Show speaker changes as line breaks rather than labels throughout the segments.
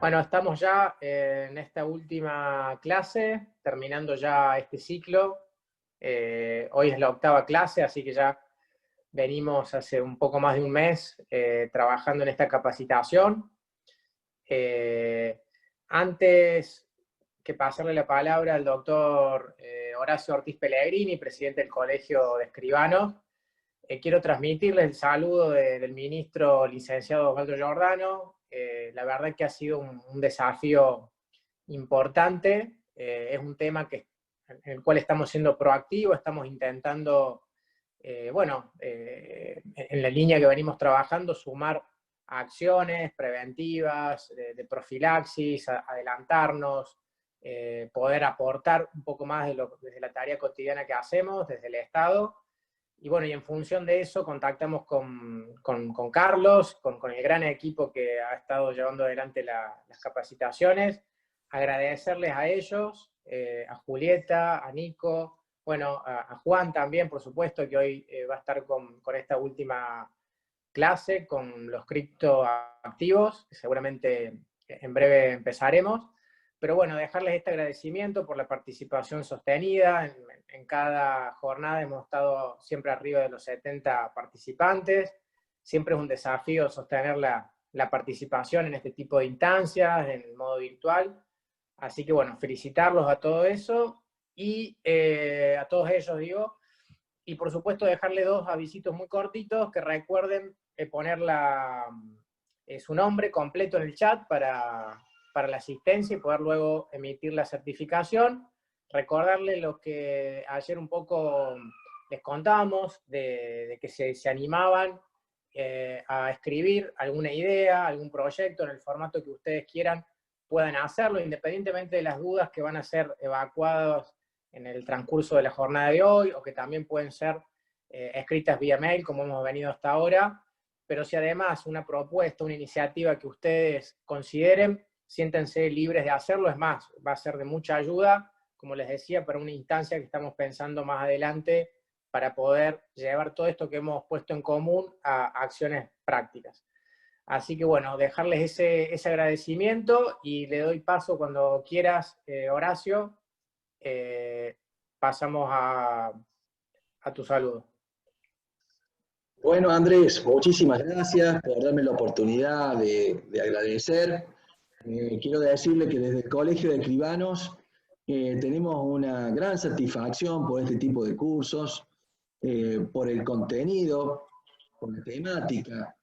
Bueno, estamos ya en esta última clase, terminando ya este ciclo. Hoy es la 8ª clase, así que ya venimos hace un poco más de un mes trabajando en esta capacitación. Antes que pasarle la palabra al doctor Horacio Ortiz Pellegrini, presidente del Colegio de Escribanos, quiero transmitirle el saludo del ministro licenciado Osvaldo Giordano. La verdad es que ha sido un desafío importante. Es un tema en el cual estamos siendo proactivos, estamos intentando, en la línea que venimos trabajando, sumar acciones preventivas, de profilaxis, adelantarnos, poder aportar un poco más desde la tarea cotidiana que hacemos, desde el Estado. Y bueno, y en función de eso contactamos con Carlos, con el gran equipo que ha estado llevando adelante las capacitaciones. Agradecerles a ellos, a Julieta, a Nico, bueno, a Juan también, por supuesto, que hoy va a estar con esta última clase, con los criptoactivos, que seguramente en breve empezaremos. Pero bueno, dejarles este agradecimiento por la participación sostenida. En cada jornada hemos estado siempre arriba de los 70 participantes. Siempre es un desafío sostener la participación en este tipo de instancias, en el modo virtual. Así que bueno, felicitarlos a todo eso y a todos ellos, digo. Y por supuesto dejarle 2 avisitos muy cortitos, que recuerden poner su nombre completo en el chat para la asistencia y poder luego emitir la certificación. Recordarles lo que ayer un poco les contábamos, de que se animaban a escribir alguna idea, algún proyecto en el formato que ustedes quieran, puedan hacerlo, independientemente de las dudas que van a ser evacuadas en el transcurso de la jornada de hoy, o que también pueden ser escritas vía mail, como hemos venido hasta ahora. Pero si además una propuesta, una iniciativa que ustedes consideren, siéntense libres de hacerlo. Es más, va a ser de mucha ayuda, como les decía, para una instancia que estamos pensando más adelante para poder llevar todo esto que hemos puesto en común a acciones prácticas. Así que bueno, dejarles ese agradecimiento y le doy paso cuando quieras, Horacio. Pasamos a tu saludo.
Bueno, Andrés, muchísimas gracias por darme la oportunidad de agradecer. Quiero decirle que desde el Colegio de Escribanos tenemos una gran satisfacción por este tipo de cursos, por el contenido, por la temática,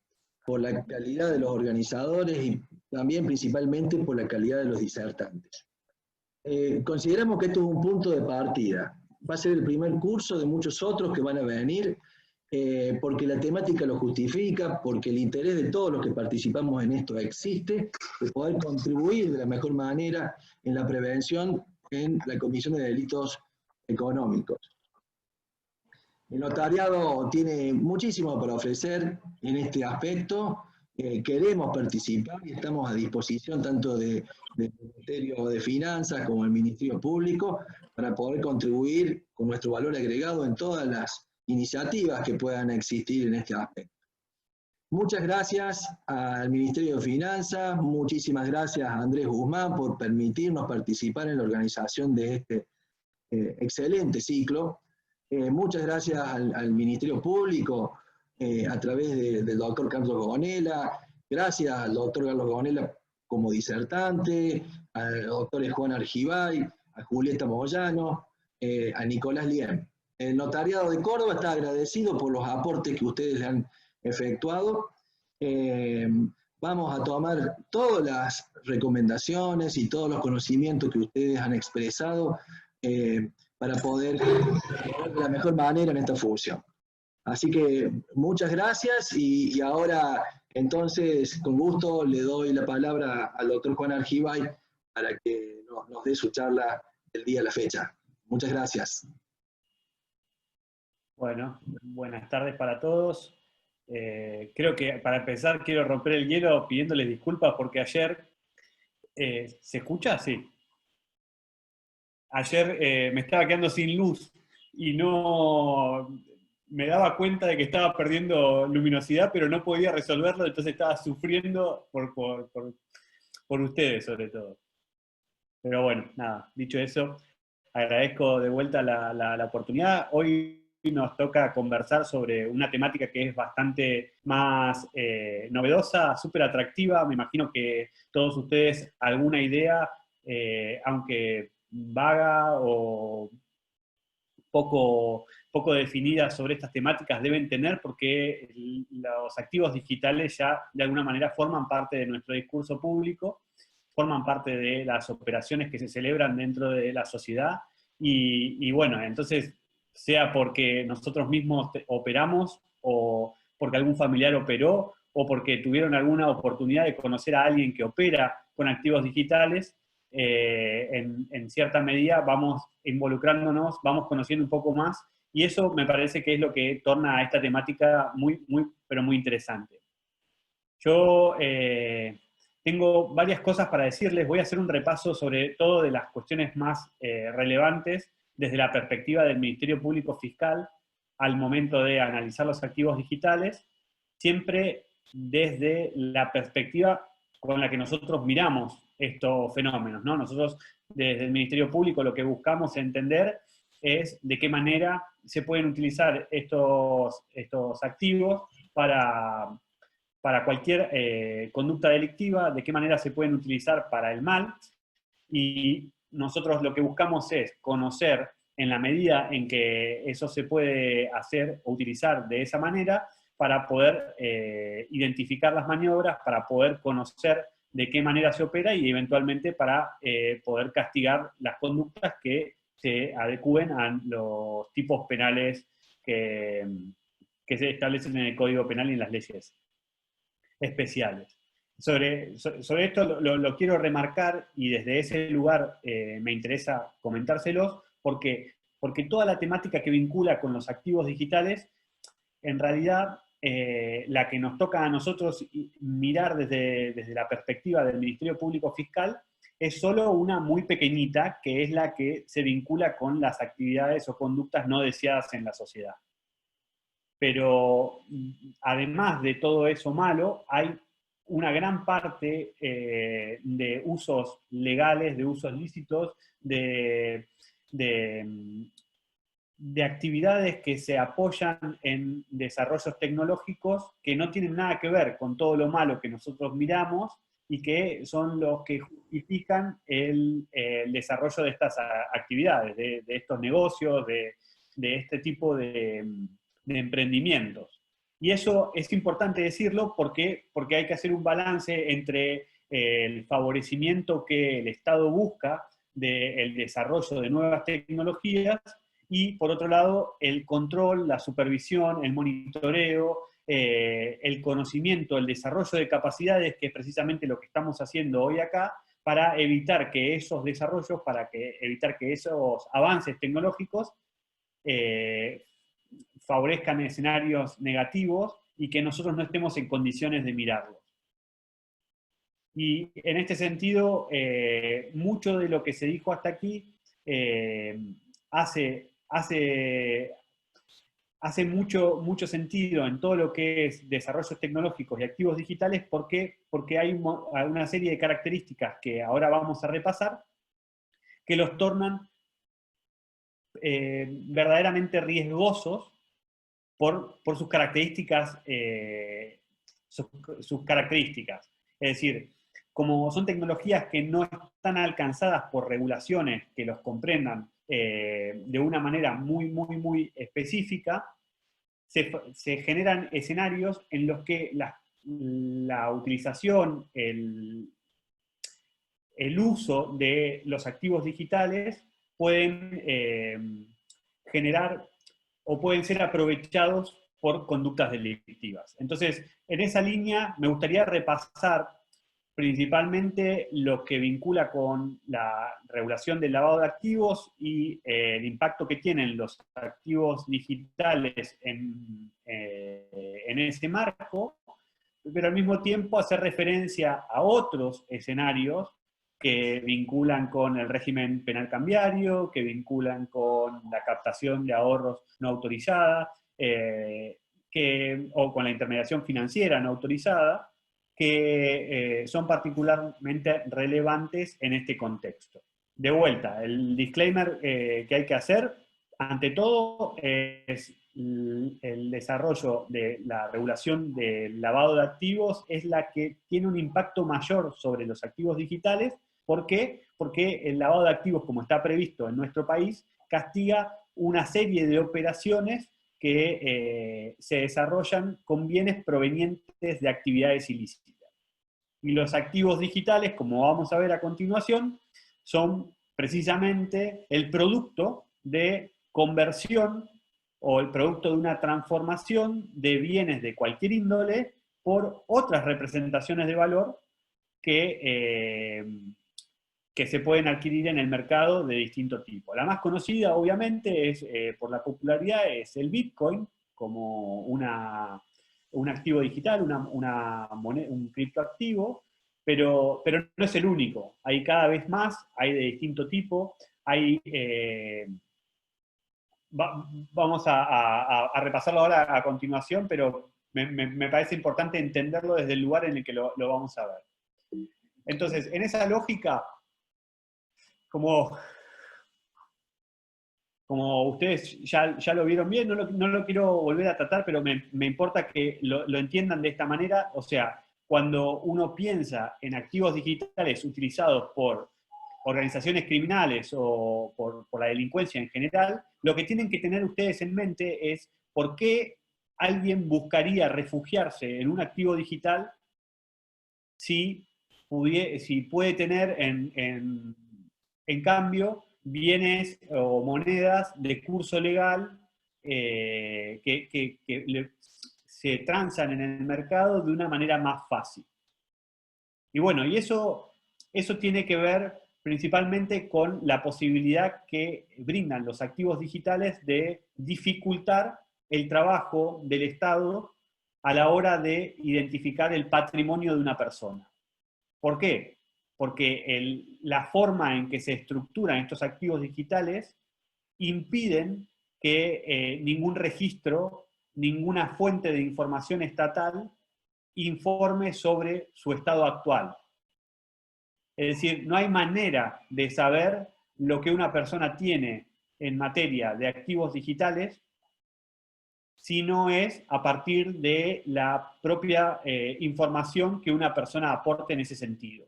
por la calidad de los organizadores y también principalmente por la calidad de los disertantes. Consideramos que esto es un punto de partida. Va a ser el primer curso de muchos otros que van a venir, porque la temática lo justifica, porque el interés de todos los que participamos en esto existe, de poder contribuir de la mejor manera en la prevención en la comisión de delitos económicos. El notariado tiene muchísimo para ofrecer en este aspecto. Queremos participar y estamos a disposición tanto del Ministerio de Finanzas como del Ministerio Público para poder contribuir con nuestro valor agregado en todas las iniciativas que puedan existir en este aspecto. Muchas gracias al Ministerio de Finanzas, muchísimas gracias a Andrés Guzmán por permitirnos participar en la organización de este excelente ciclo. Muchas gracias al Ministerio Público a través del doctor Carlos Gonella, gracias al doctor Carlos Gonella como disertante, al doctor Juan Argibay, a Julieta Moyano, a Nicolás Liem. El Notariado de Córdoba está agradecido por los aportes que ustedes le han efectuado. Vamos a tomar todas las recomendaciones y todos los conocimientos que ustedes han expresado para poder de la mejor manera en esta función. Así que muchas gracias y ahora entonces con gusto le doy la palabra al doctor Juan Argibay para que nos dé su charla del día a la fecha. Muchas gracias.
Bueno, buenas tardes para todos. Creo que para empezar quiero romper el hielo pidiéndoles disculpas porque ayer... ¿se escucha? Sí. Ayer me estaba quedando sin luz y no me daba cuenta de que estaba perdiendo luminosidad, pero no podía resolverlo, entonces estaba sufriendo por por ustedes sobre todo. Pero bueno, nada, dicho eso, agradezco de vuelta la oportunidad. Hoy nos toca conversar sobre una temática que es bastante más novedosa, súper atractiva. Me imagino que todos ustedes alguna idea, aunque vaga o poco definida sobre estas temáticas, deben tener, porque los activos digitales ya de alguna manera forman parte de nuestro discurso público, forman parte de las operaciones que se celebran dentro de la sociedad, y bueno, entonces, sea porque nosotros mismos operamos, o porque algún familiar operó, o porque tuvieron alguna oportunidad de conocer a alguien que opera con activos digitales, en cierta medida vamos involucrándonos, vamos conociendo un poco más, y eso me parece que es lo que torna a esta temática pero muy interesante. Yo tengo varias cosas para decirles, voy a hacer un repaso sobre todo de las cuestiones más relevantes desde la perspectiva del Ministerio Público Fiscal al momento de analizar los activos digitales, siempre desde la perspectiva con la que nosotros miramos estos fenómenos, ¿no? Nosotros, desde el Ministerio Público, lo que buscamos entender es de qué manera se pueden utilizar estos activos para cualquier conducta delictiva, de qué manera se pueden utilizar para el mal, y nosotros lo que buscamos es conocer, en la medida en que eso se puede hacer o utilizar de esa manera, para poder identificar las maniobras, para poder conocer de qué manera se opera y eventualmente para poder castigar las conductas que se adecúen a los tipos penales que se establecen en el Código Penal y en las leyes especiales. Sobre esto lo quiero remarcar, y desde ese lugar me interesa comentárselos, porque toda la temática que vincula con los activos digitales, en realidad la que nos toca a nosotros mirar desde la perspectiva del Ministerio Público Fiscal es solo una muy pequeñita, que es la que se vincula con las actividades o conductas no deseadas en la sociedad. Pero además de todo eso malo, hay una gran parte de usos legales, de usos lícitos, de actividades que se apoyan en desarrollos tecnológicos que no tienen nada que ver con todo lo malo que nosotros miramos, y que son los que justifican el desarrollo de estas actividades, de estos negocios, de este tipo de emprendimientos. Y eso es importante decirlo porque hay que hacer un balance entre el favorecimiento que el Estado busca del desarrollo de nuevas tecnologías, y por otro lado el control, la supervisión, el monitoreo, el conocimiento, el desarrollo de capacidades, que es precisamente lo que estamos haciendo hoy acá, para evitar que esos desarrollos, evitar que esos avances tecnológicos favorezcan escenarios negativos y que nosotros no estemos en condiciones de mirarlos. Y en este sentido, mucho de lo que se dijo hasta aquí hace mucho sentido en todo lo que es desarrollos tecnológicos y activos digitales, porque hay una serie de características que ahora vamos a repasar que los tornan verdaderamente riesgosos por sus características, sus características. Es decir, como son tecnologías que no están alcanzadas por regulaciones que los comprendan de una manera muy específica, se generan escenarios en los que la utilización, el uso de los activos digitales pueden generar o pueden ser aprovechados por conductas delictivas. Entonces, en esa línea me gustaría repasar principalmente lo que vincula con la regulación del lavado de activos y el impacto que tienen los activos digitales en ese marco, pero al mismo tiempo hacer referencia a otros escenarios que vinculan con el régimen penal cambiario, que vinculan con la captación de ahorros no autorizada, o con la intermediación financiera no autorizada, que son particularmente relevantes en este contexto. De vuelta, el disclaimer que hay que hacer, ante todo, es el desarrollo de la regulación del lavado de activos es la que tiene un impacto mayor sobre los activos digitales. ¿Por qué? Porque el lavado de activos, como está previsto en nuestro país, castiga una serie de operaciones que se desarrollan con bienes provenientes de actividades ilícitas. Y los activos digitales, como vamos a ver a continuación, son precisamente el producto de conversión o el producto de una transformación de bienes de cualquier índole por otras representaciones de valor que se pueden adquirir en el mercado de distinto tipo. La más conocida, obviamente, es, por la popularidad, es el Bitcoin, como un activo digital, un criptoactivo, pero no es el único. Hay cada vez más, hay de distinto tipo, hay... vamos a repasarlo ahora a continuación, pero me parece importante entenderlo desde el lugar en el que lo vamos a ver. Entonces, en esa lógica, como ustedes ya lo vieron bien, no lo quiero volver a tratar, pero me importa que lo entiendan de esta manera. O sea, cuando uno piensa en activos digitales utilizados por organizaciones criminales o por la delincuencia en general, lo que tienen que tener ustedes en mente es por qué alguien buscaría refugiarse en un activo digital si puede tener en cambio bienes o monedas de curso legal se transan en el mercado de una manera más fácil. Y bueno, y eso tiene que ver principalmente con la posibilidad que brindan los activos digitales de dificultar el trabajo del Estado a la hora de identificar el patrimonio de una persona. ¿Por qué? Porque la forma en que se estructuran estos activos digitales impiden que ningún registro, ninguna fuente de información estatal informe sobre su estado actual. Es decir, no hay manera de saber lo que una persona tiene en materia de activos digitales si no es a partir de la propia información que una persona aporte en ese sentido.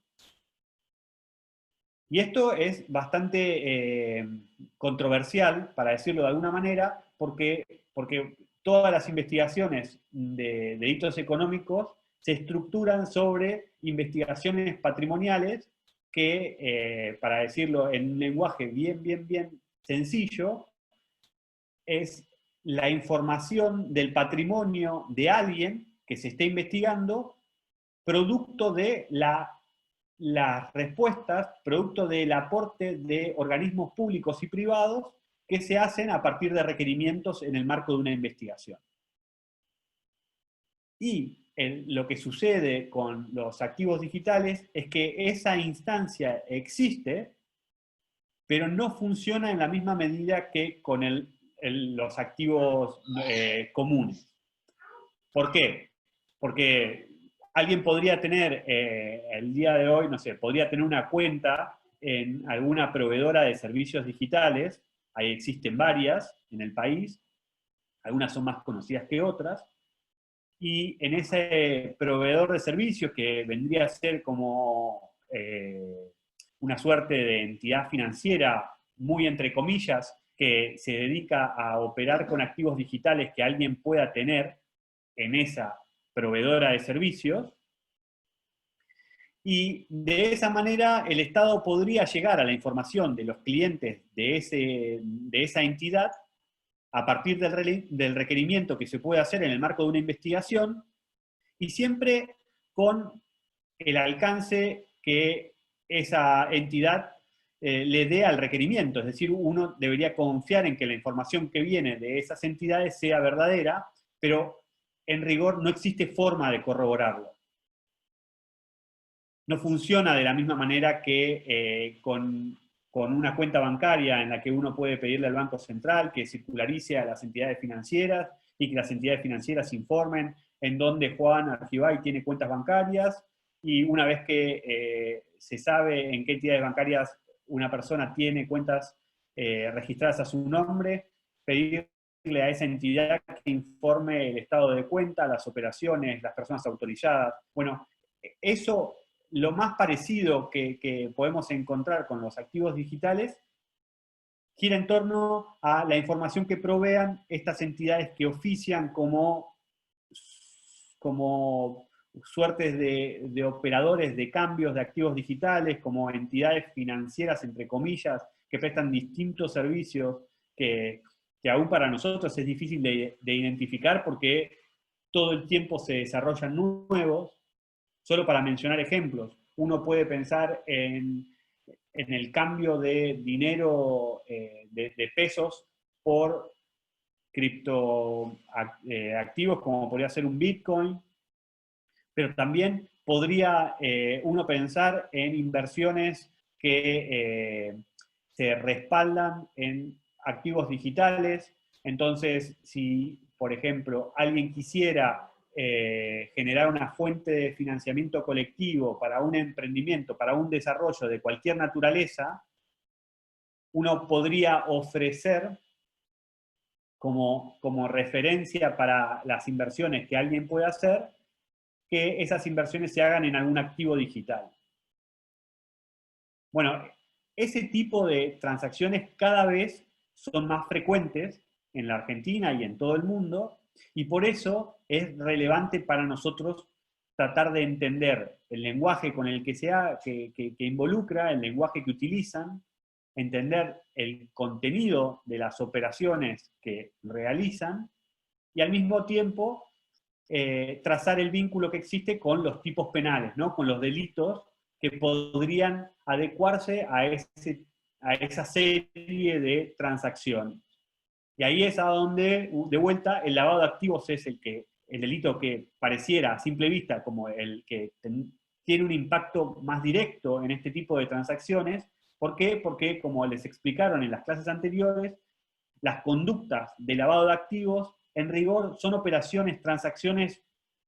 Y esto es bastante controversial, para decirlo de alguna manera, porque todas las investigaciones de delitos económicos se estructuran sobre investigaciones patrimoniales que, para decirlo en un lenguaje bien sencillo, es la información del patrimonio de alguien que se está investigando, producto de las respuestas, producto del aporte de organismos públicos y privados que se hacen a partir de requerimientos en el marco de una investigación. Y lo que sucede con los activos digitales es que esa instancia existe, pero no funciona en la misma medida que con los activos comunes. ¿Por qué? Porque alguien podría tener, el día de hoy, no sé, podría tener una cuenta en alguna proveedora de servicios digitales, ahí existen varias en el país, algunas son más conocidas que otras, y en ese proveedor de servicios, que vendría a ser como una suerte de entidad financiera, muy entre comillas, que se dedica a operar con activos digitales que alguien pueda tener en esa proveedora de servicios, y de esa manera el Estado podría llegar a la información de los clientes de esa entidad a partir del requerimiento que se puede hacer en el marco de una investigación, y siempre con el alcance que esa entidad le dé al requerimiento. Es decir, uno debería confiar en que la información que viene de esas entidades sea verdadera, pero en rigor no existe forma de corroborarlo. No funciona de la misma manera que con una cuenta bancaria en la que uno puede pedirle al Banco Central que circularice a las entidades financieras y que las entidades financieras informen en donde Juan Argibay tiene cuentas bancarias, y una vez que se sabe en qué entidades bancarias una persona tiene cuentas registradas a su nombre, pedirle a esa entidad que informe el estado de cuenta, las operaciones, las personas autorizadas. Bueno, eso, lo más parecido que podemos encontrar con los activos digitales, gira en torno a la información que provean estas entidades que ofician como suertes de operadores de cambios de activos digitales, como entidades financieras, entre comillas, que prestan distintos servicios que aún para nosotros es difícil de identificar porque todo el tiempo se desarrollan nuevos. Solo para mencionar ejemplos, uno puede pensar en el cambio de dinero, de pesos, por criptoactivos, como podría ser un Bitcoin, pero también podría uno pensar en inversiones que se respaldan en activos digitales. Entonces, si, por ejemplo, alguien quisiera generar una fuente de financiamiento colectivo para un emprendimiento, para un desarrollo de cualquier naturaleza, uno podría ofrecer como referencia para las inversiones que alguien puede hacer, que esas inversiones se hagan en algún activo digital. Bueno, ese tipo de transacciones cada vez son más frecuentes en la Argentina y en todo el mundo, y por eso es relevante para nosotros tratar de entender el lenguaje con el que involucra, el lenguaje que utilizan, entender el contenido de las operaciones que realizan, y al mismo tiempo trazar el vínculo que existe con los tipos penales, ¿no? Con los delitos que podrían adecuarse a esa serie de transacciones. Y ahí es a donde, de vuelta, el lavado de activos es el delito que pareciera a simple vista como el que tiene un impacto más directo en este tipo de transacciones. ¿Por qué? Porque, como les explicaron en las clases anteriores, las conductas de lavado de activos, en rigor, son operaciones, transacciones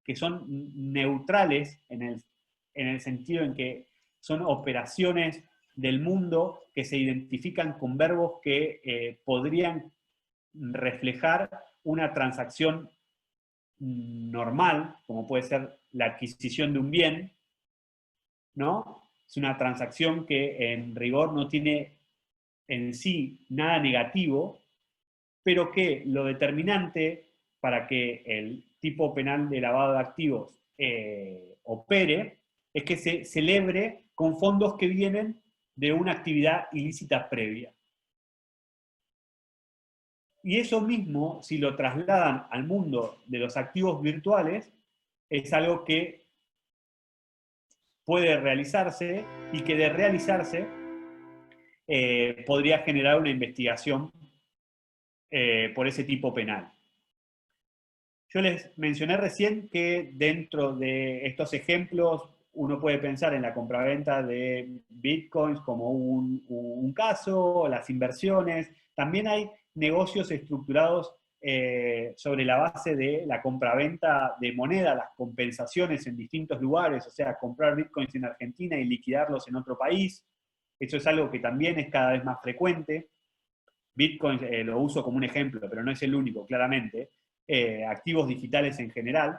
que son neutrales en el sentido en que son operaciones del mundo que se identifican con verbos que podrían reflejar una transacción normal, como puede ser la adquisición de un bien, ¿no? Es una transacción que en rigor no tiene en sí nada negativo, pero que lo determinante para que el tipo penal de lavado de activos opere es que se celebre con fondos que vienen de una actividad ilícita previa. Y eso mismo, si lo trasladan al mundo de los activos virtuales, es algo que puede realizarse y que de realizarse podría generar una investigación por ese tipo penal. Yo les mencioné recién que dentro de estos ejemplos uno puede pensar en la compraventa de bitcoins como un caso, las inversiones. También hay negocios estructurados sobre la base de la compraventa de moneda, las compensaciones en distintos lugares, o sea, comprar bitcoins en Argentina y liquidarlos en otro país. Eso es algo que también es cada vez más frecuente. Bitcoin lo uso como un ejemplo, pero no es el único, claramente. Activos digitales en general.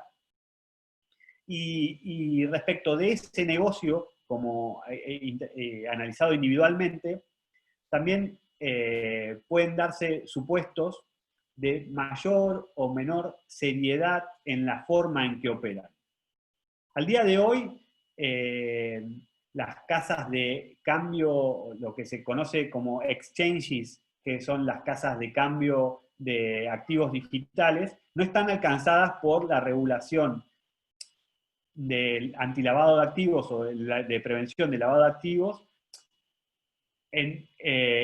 Y respecto de ese negocio, como analizado individualmente, también pueden darse supuestos de mayor o menor seriedad en la forma en que operan. Al día de hoy, las casas de cambio, lo que se conoce como exchanges, que son las casas de cambio de activos digitales, no están alcanzadas por la regulación del antilavado de activos o de prevención de lavado de activos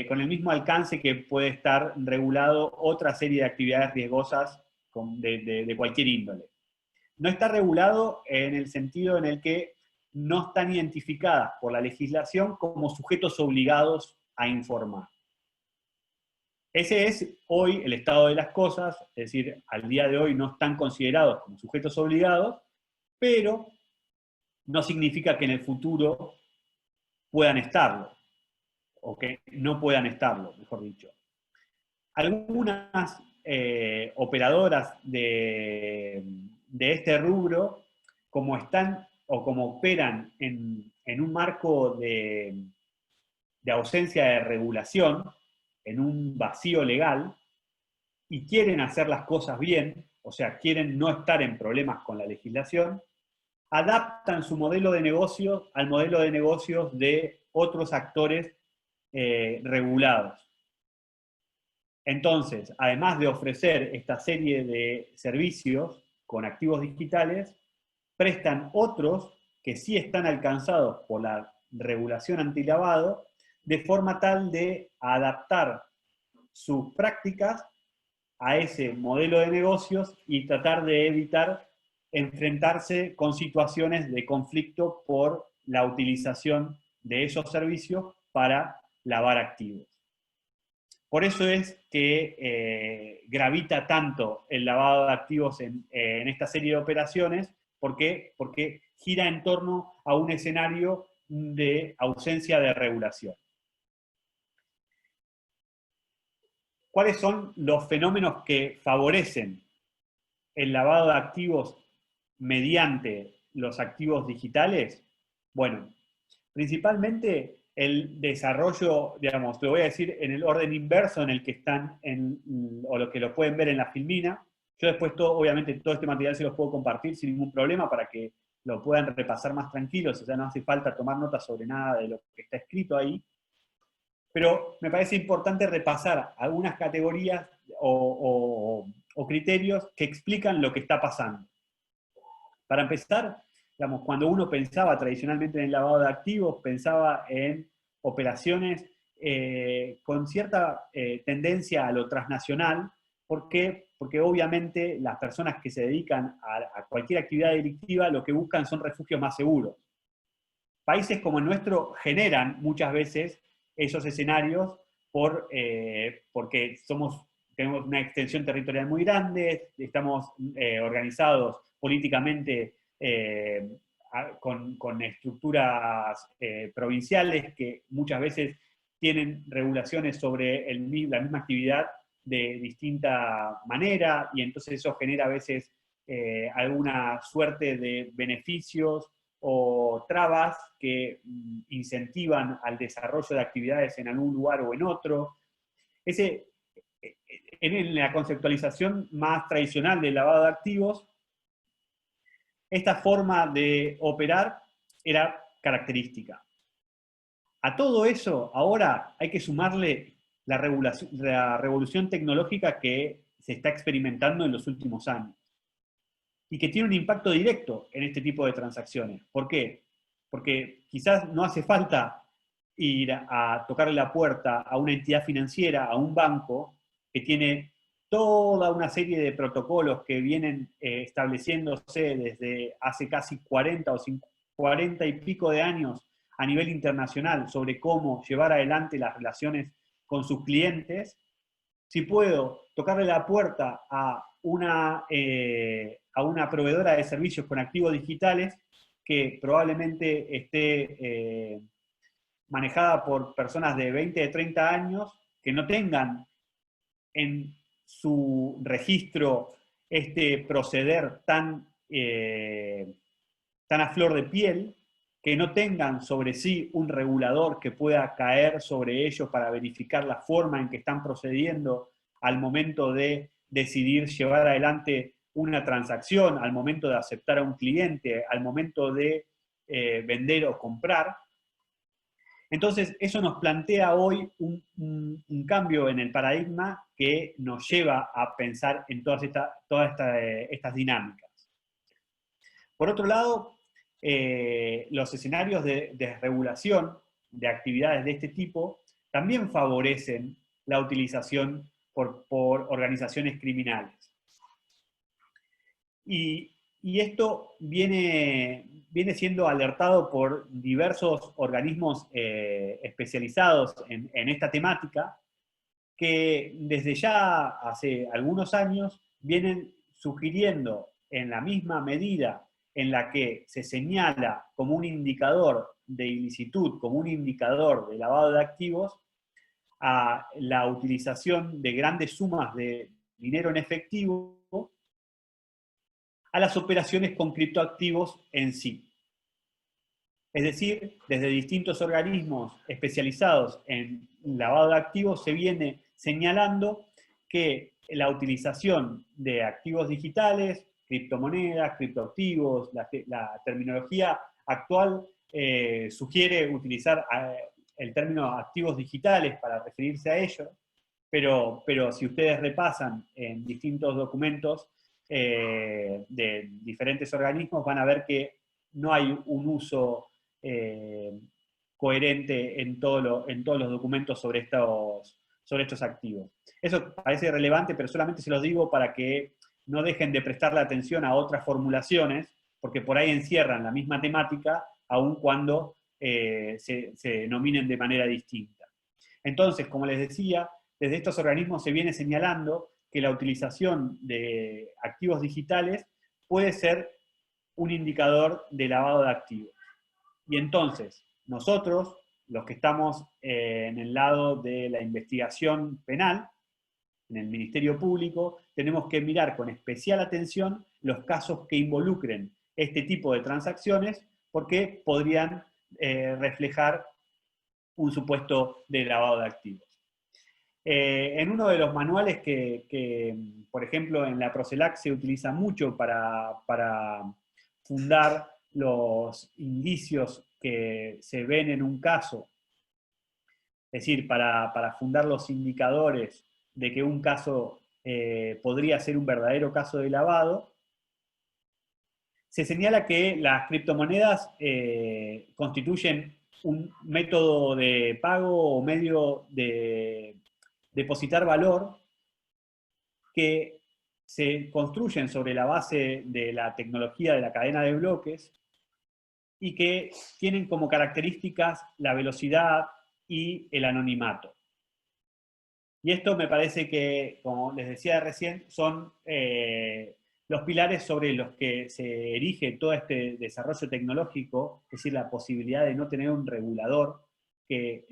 con el mismo alcance que puede estar regulado otra serie de actividades riesgosas de cualquier índole. No está regulado en el sentido en el que no están identificadas por la legislación como sujetos obligados a informar. Ese es hoy el estado de las cosas, es decir, al día de hoy no están considerados como sujetos obligados, pero no significa que en el futuro puedan estarlo, o que no puedan estarlo, mejor dicho. Algunas operadoras de este rubro, como están o como operan en un marco de ausencia de regulación, en un vacío legal, y quieren hacer las cosas bien, o sea, quieren no estar en problemas con la legislación, adaptan su modelo de negocio al modelo de negocios de otros actores regulados. Entonces, además de ofrecer esta serie de servicios con activos digitales, prestan otros que sí están alcanzados por la regulación antilavado, de forma tal de adaptar sus prácticas a ese modelo de negocios y tratar de evitar enfrentarse con situaciones de conflicto por la utilización de esos servicios para lavar activos. Por eso es que gravita tanto el lavado de activos en esta serie de operaciones. ¿Por qué? Porque gira en torno a un escenario de ausencia de regulación. ¿Cuáles son los fenómenos que favorecen el lavado de activos mediante los activos digitales? Bueno, principalmente el desarrollo, digamos, te lo voy a decir en el orden inverso en el que están, o lo que lo pueden ver en la filmina. Yo después, obviamente, todo este material se los puedo compartir sin ningún problema para que lo puedan repasar más tranquilos, o sea, no hace falta tomar notas sobre nada de lo que está escrito ahí. Pero me parece importante repasar algunas categorías o criterios que explican lo que está pasando. Para empezar, digamos, cuando uno pensaba tradicionalmente en el lavado de activos, pensaba en operaciones con cierta tendencia a lo transnacional. ¿Por qué? Porque obviamente las personas que se dedican a cualquier actividad delictiva lo que buscan son refugios más seguros. Países como el nuestro generan muchas veces esos escenarios porque tenemos una extensión territorial muy grande, estamos organizados políticamente con estructuras provinciales que muchas veces tienen regulaciones sobre la misma actividad de distinta manera, y entonces eso genera a veces alguna suerte de beneficios o trabas que incentivan al desarrollo de actividades en algún lugar o en otro. En la conceptualización más tradicional del lavado de activos, esta forma de operar era característica. A todo eso, ahora hay que sumarle la revolución tecnológica que se está experimentando en los últimos años y que tiene un impacto directo en este tipo de transacciones. ¿Por qué? Porque quizás no hace falta ir a tocarle la puerta a una entidad financiera, a un banco, que tiene toda una serie de protocolos que vienen estableciéndose desde hace casi 40 y pico de años a nivel internacional sobre cómo llevar adelante las relaciones con sus clientes. Si puedo tocarle la puerta a una proveedora de servicios con activos digitales que probablemente esté manejada por personas de 20, de 30 años, que no tengan en su registro este proceder tan a flor de piel, que no tengan sobre sí un regulador que pueda caer sobre ellos para verificar la forma en que están procediendo al momento de decidir llevar adelante una transacción, al momento de aceptar a un cliente, al momento de vender o comprar. Entonces, eso nos plantea hoy un cambio en el paradigma que nos lleva a pensar en todas estas dinámicas. Por otro lado, los escenarios de desregulación de actividades de este tipo también favorecen la utilización por organizaciones criminales. Y esto viene siendo alertado por diversos organismos especializados en esta temática, que desde ya hace algunos años vienen sugiriendo, en la misma medida en la que se señala como un indicador de ilicitud, como un indicador de lavado de activos, a la utilización de grandes sumas de dinero en efectivo a las operaciones con criptoactivos en sí. Es decir, desde distintos organismos especializados en lavado de activos se viene señalando que la utilización de activos digitales, criptomonedas, criptoactivos, la terminología actual sugiere utilizar el término activos digitales para referirse a ello, pero si ustedes repasan en distintos documentos de diferentes organismos, van a ver que no hay un uso coherente en todos los documentos sobre estos activos. Eso parece relevante, pero solamente se los digo para que no dejen de prestarle atención a otras formulaciones, porque por ahí encierran la misma temática, aun cuando se denominen de manera distinta. Entonces, como les decía, desde estos organismos se viene señalando que la utilización de activos digitales puede ser un indicador de lavado de activos. Y entonces, nosotros, los que estamos en el lado de la investigación penal, en el Ministerio Público, tenemos que mirar con especial atención los casos que involucren este tipo de transacciones, porque podrían reflejar un supuesto de lavado de activos. En uno de los manuales que, por ejemplo, en la Procelac se utiliza mucho para fundar los indicios que se ven en un caso, es decir, para fundar los indicadores de que un caso podría ser un verdadero caso de lavado, se señala que las criptomonedas constituyen un método de pago o medio de depositar valor que se construyen sobre la base de la tecnología de la cadena de bloques y que tienen como características la velocidad y el anonimato. Y esto me parece que, como les decía recién, son los pilares sobre los que se erige todo este desarrollo tecnológico, es decir, la posibilidad de no tener un regulador que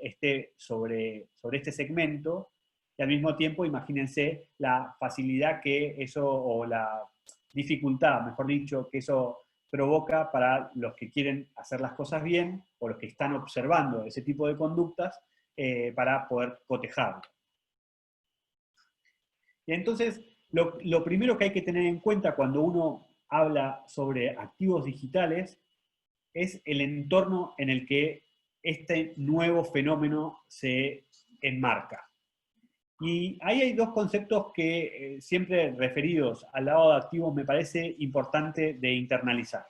esté sobre este segmento, y al mismo tiempo, imagínense la facilidad que eso, o la dificultad, mejor dicho, que eso provoca para los que quieren hacer las cosas bien, o los que están observando ese tipo de conductas, para poder cotejarlo. Y entonces, lo primero que hay que tener en cuenta cuando uno habla sobre activos digitales es el entorno en el que este nuevo fenómeno se enmarca. Y ahí hay dos conceptos que siempre referidos al lavado de activos me parece importante de internalizar.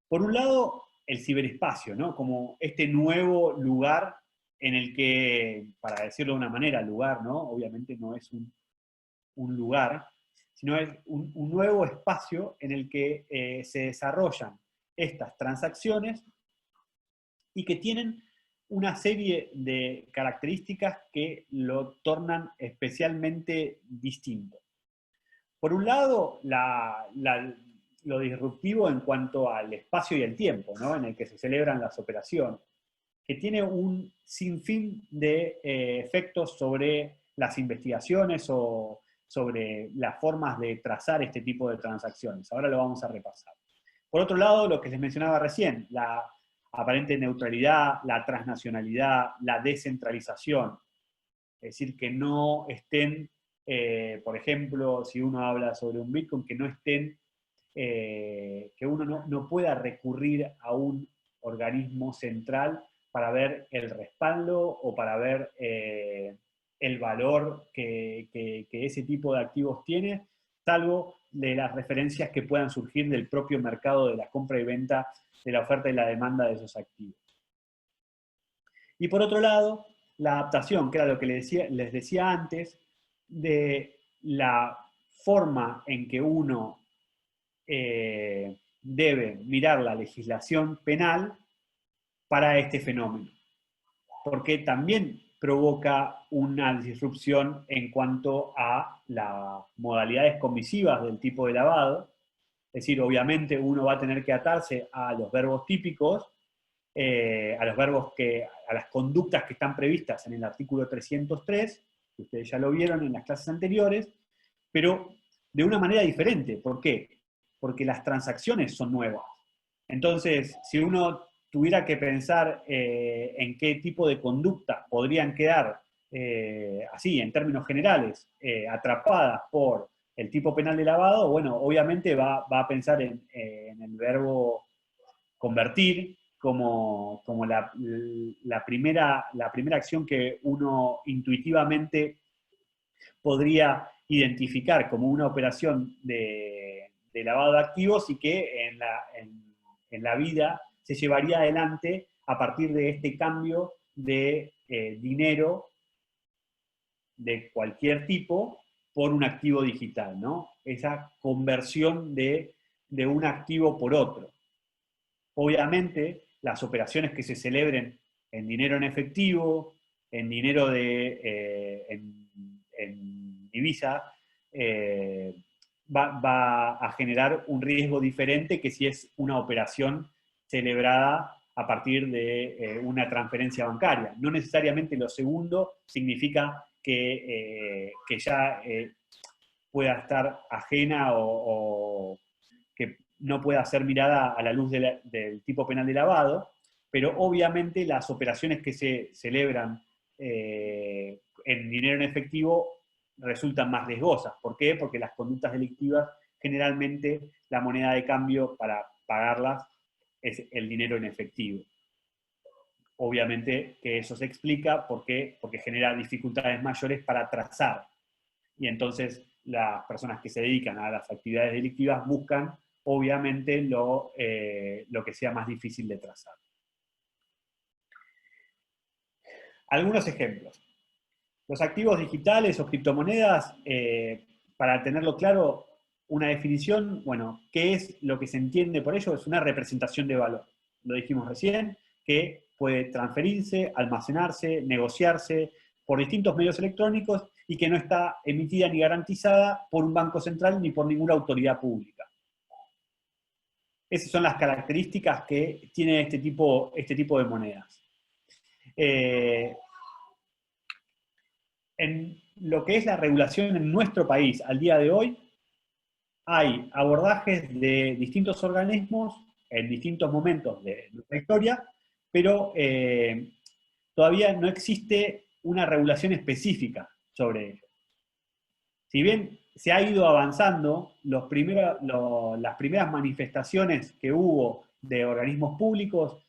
Por un lado, el ciberespacio, ¿no? Como este nuevo lugar en el que, para decirlo de una manera, lugar, ¿no? Obviamente no es un lugar, sino es un nuevo espacio en el que se desarrollan estas transacciones y que tienen una serie de características que lo tornan especialmente distinto. Por un lado, lo disruptivo en cuanto al espacio y el tiempo, ¿no? En el que se celebran las operaciones, que tiene un sinfín de efectos sobre las investigaciones o sobre las formas de trazar este tipo de transacciones. Ahora lo vamos a repasar. Por otro lado, lo que les mencionaba recién, la aparente neutralidad, la transnacionalidad, la descentralización. Es decir, que no estén, por ejemplo, si uno habla sobre un Bitcoin, que no estén, que uno no pueda recurrir a un organismo central para ver el respaldo o para ver el valor que ese tipo de activos tiene, salvo de las referencias que puedan surgir del propio mercado de la compra y venta, de la oferta y la demanda de esos activos. Y por otro lado, la adaptación, que era lo que les decía antes, de la forma en que uno debe mirar la legislación penal para este fenómeno. Porque también provoca una disrupción en cuanto a las modalidades comisivas del tipo de lavado. Es decir, obviamente uno va a tener que atarse a los verbos típicos, a las conductas que están previstas en el artículo 303, que ustedes ya lo vieron en las clases anteriores, pero de una manera diferente. ¿Por qué? Porque las transacciones son nuevas. Entonces, si uno tuviera que pensar en qué tipo de conductas podrían quedar, así, en términos generales, atrapadas por el tipo penal de lavado, bueno, obviamente va a pensar en el verbo convertir como la primera acción que uno intuitivamente podría identificar como una operación de lavado de activos y que en la vida se llevaría adelante a partir de este cambio de dinero de cualquier tipo por un activo digital, ¿no? Esa conversión de un activo por otro. Obviamente, las operaciones que se celebren en dinero en efectivo, en dinero en divisa, va a generar un riesgo diferente que si es una operación celebrada a partir de una transferencia bancaria. No necesariamente lo segundo significa que ya pueda estar ajena o que no pueda ser mirada a la luz del tipo penal de lavado, pero obviamente las operaciones que se celebran en dinero en efectivo resultan más riesgosas. ¿Por qué? Porque las conductas delictivas, generalmente la moneda de cambio para pagarlas es el dinero en efectivo. Obviamente que eso se explica porque genera dificultades mayores para trazar. Y entonces las personas que se dedican a las actividades delictivas buscan, obviamente, lo que sea más difícil de trazar. Algunos ejemplos. Los activos digitales o criptomonedas, para tenerlo claro, una definición, bueno, ¿qué es lo que se entiende por ello? Es una representación de valor. Lo dijimos recién, que puede transferirse, almacenarse, negociarse por distintos medios electrónicos y que no está emitida ni garantizada por un banco central ni por ninguna autoridad pública. Esas son las características que tiene este tipo de monedas. En lo que es la regulación en nuestro país al día de hoy, hay abordajes de distintos organismos en distintos momentos de nuestra historia, pero todavía no existe una regulación específica sobre ello. Si bien se ha ido avanzando, las primeras manifestaciones que hubo de organismos públicos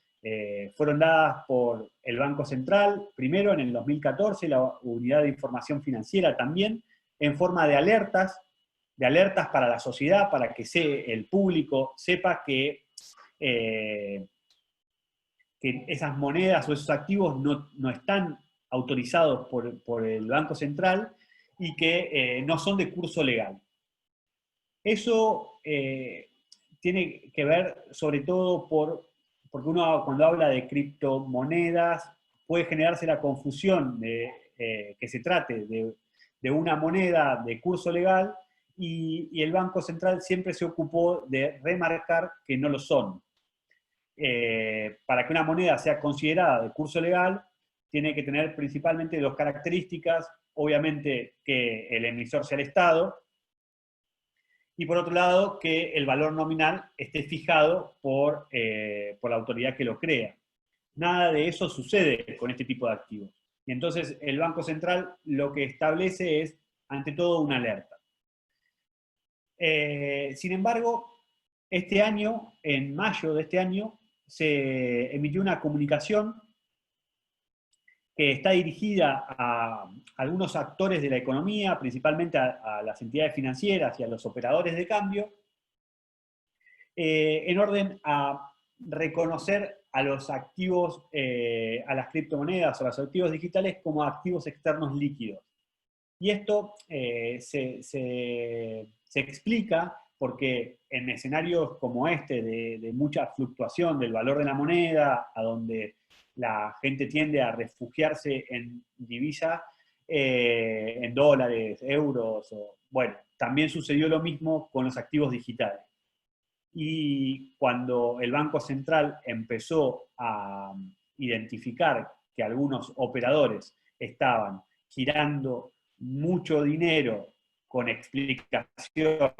fueron dadas por el Banco Central, primero en el 2014, la Unidad de Información Financiera también, en forma de alertas para la sociedad, para que el público sepa que esas monedas o esos activos no están autorizados por el Banco Central y que no son de curso legal. Eso tiene que ver sobre todo porque uno cuando habla de criptomonedas puede generarse la confusión de que se trate de una moneda de curso legal y el Banco Central siempre se ocupó de remarcar que no lo son. Para que una moneda sea considerada de curso legal, tiene que tener principalmente dos características, obviamente que el emisor sea el Estado, y por otro lado que el valor nominal esté fijado por la autoridad que lo crea. Nada de eso sucede con este tipo de activos. Y entonces el Banco Central lo que establece es, ante todo, una alerta. Sin embargo, este año, en mayo de este año, se emitió una comunicación que está dirigida a algunos actores de la economía, principalmente a las entidades financieras y a los operadores de cambio, en orden a reconocer a los activos, a las criptomonedas o a los activos digitales como activos externos líquidos. Y esto se explica porque en escenarios como este, de mucha fluctuación del valor de la moneda, a donde la gente tiende a refugiarse en divisas, en dólares, euros, bueno, también sucedió lo mismo con los activos digitales. Y cuando el Banco Central empezó a identificar que algunos operadores estaban girando mucho dinero con explicación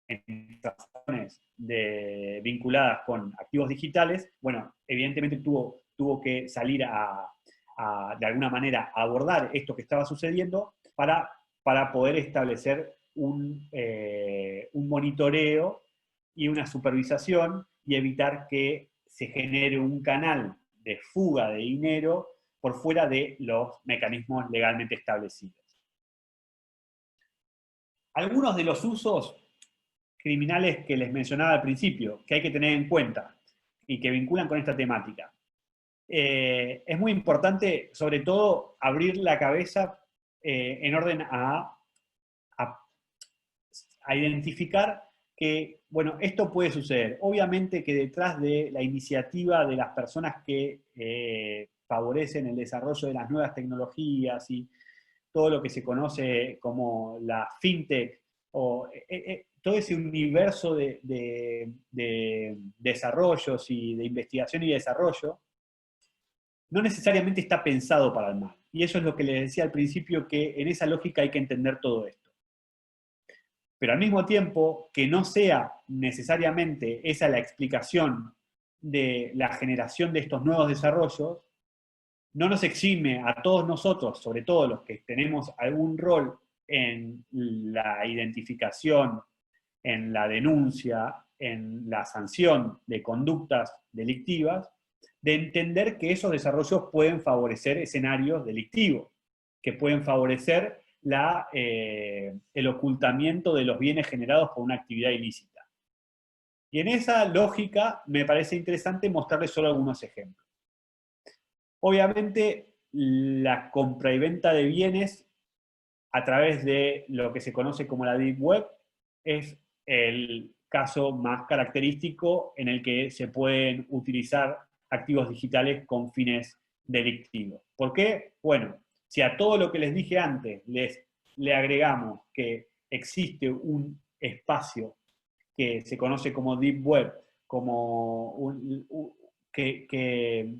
en transacciones vinculadas con activos digitales, bueno, evidentemente tuvo que salir de alguna manera a abordar esto que estaba sucediendo para poder establecer un monitoreo y una supervisación y evitar que se genere un canal de fuga de dinero por fuera de los mecanismos legalmente establecidos. Algunos de los usos criminales que les mencionaba al principio, que hay que tener en cuenta y que vinculan con esta temática. Es muy importante, sobre todo, abrir la cabeza en orden a identificar que, bueno, esto puede suceder. Obviamente que detrás de la iniciativa de las personas que favorecen el desarrollo de las nuevas tecnologías y todo lo que se conoce como la fintech, o todo ese universo de desarrollos y de investigación y desarrollo, no necesariamente está pensado para el mal. Y eso es lo que les decía al principio, que en esa lógica hay que entender todo esto. Pero al mismo tiempo, que no sea necesariamente esa la explicación de la generación de estos nuevos desarrollos, no nos exime a todos nosotros, sobre todo los que tenemos algún rol en la identificación, en la denuncia, en la sanción de conductas delictivas, de entender que esos desarrollos pueden favorecer escenarios delictivos, que pueden favorecer el ocultamiento de los bienes generados por una actividad ilícita. Y en esa lógica me parece interesante mostrarles solo algunos ejemplos. Obviamente, la compra y venta de bienes a través de lo que se conoce como la Deep Web es el caso más característico en el que se pueden utilizar activos digitales con fines delictivos. ¿Por qué? Bueno, si a todo lo que les dije antes le agregamos que existe un espacio que se conoce como Deep Web, como que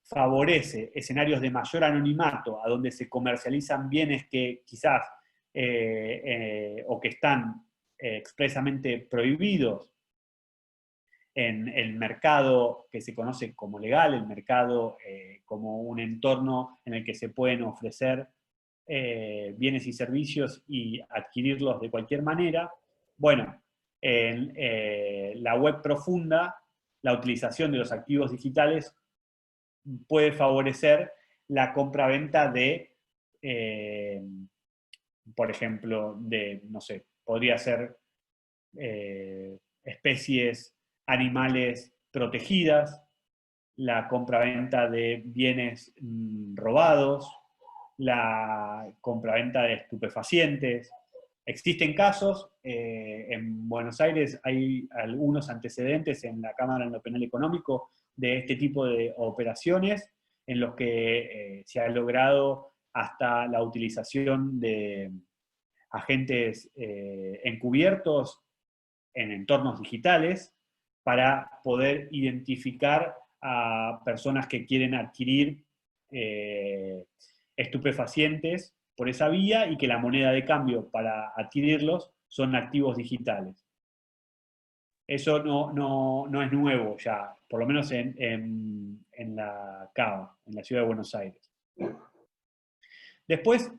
favorece escenarios de mayor anonimato, a donde se comercializan bienes que quizás o que están expresamente prohibidos en el mercado que se conoce como legal, el mercado como un entorno en el que se pueden ofrecer bienes y servicios y adquirirlos de cualquier manera. Bueno, en la web profunda, la utilización de los activos digitales puede favorecer la compra-venta de, por ejemplo, no sé, podría ser especies animales protegidas, la compraventa de bienes robados, la compraventa de estupefacientes. Existen casos, en Buenos Aires hay algunos antecedentes en la Cámara en lo Penal Económico de este tipo de operaciones, en los que se ha logrado hasta la utilización de agentes encubiertos en entornos digitales para poder identificar a personas que quieren adquirir estupefacientes por esa vía y que la moneda de cambio para adquirirlos son activos digitales. Eso no es nuevo ya, por lo menos en la CABA, en la Ciudad de Buenos Aires. Después,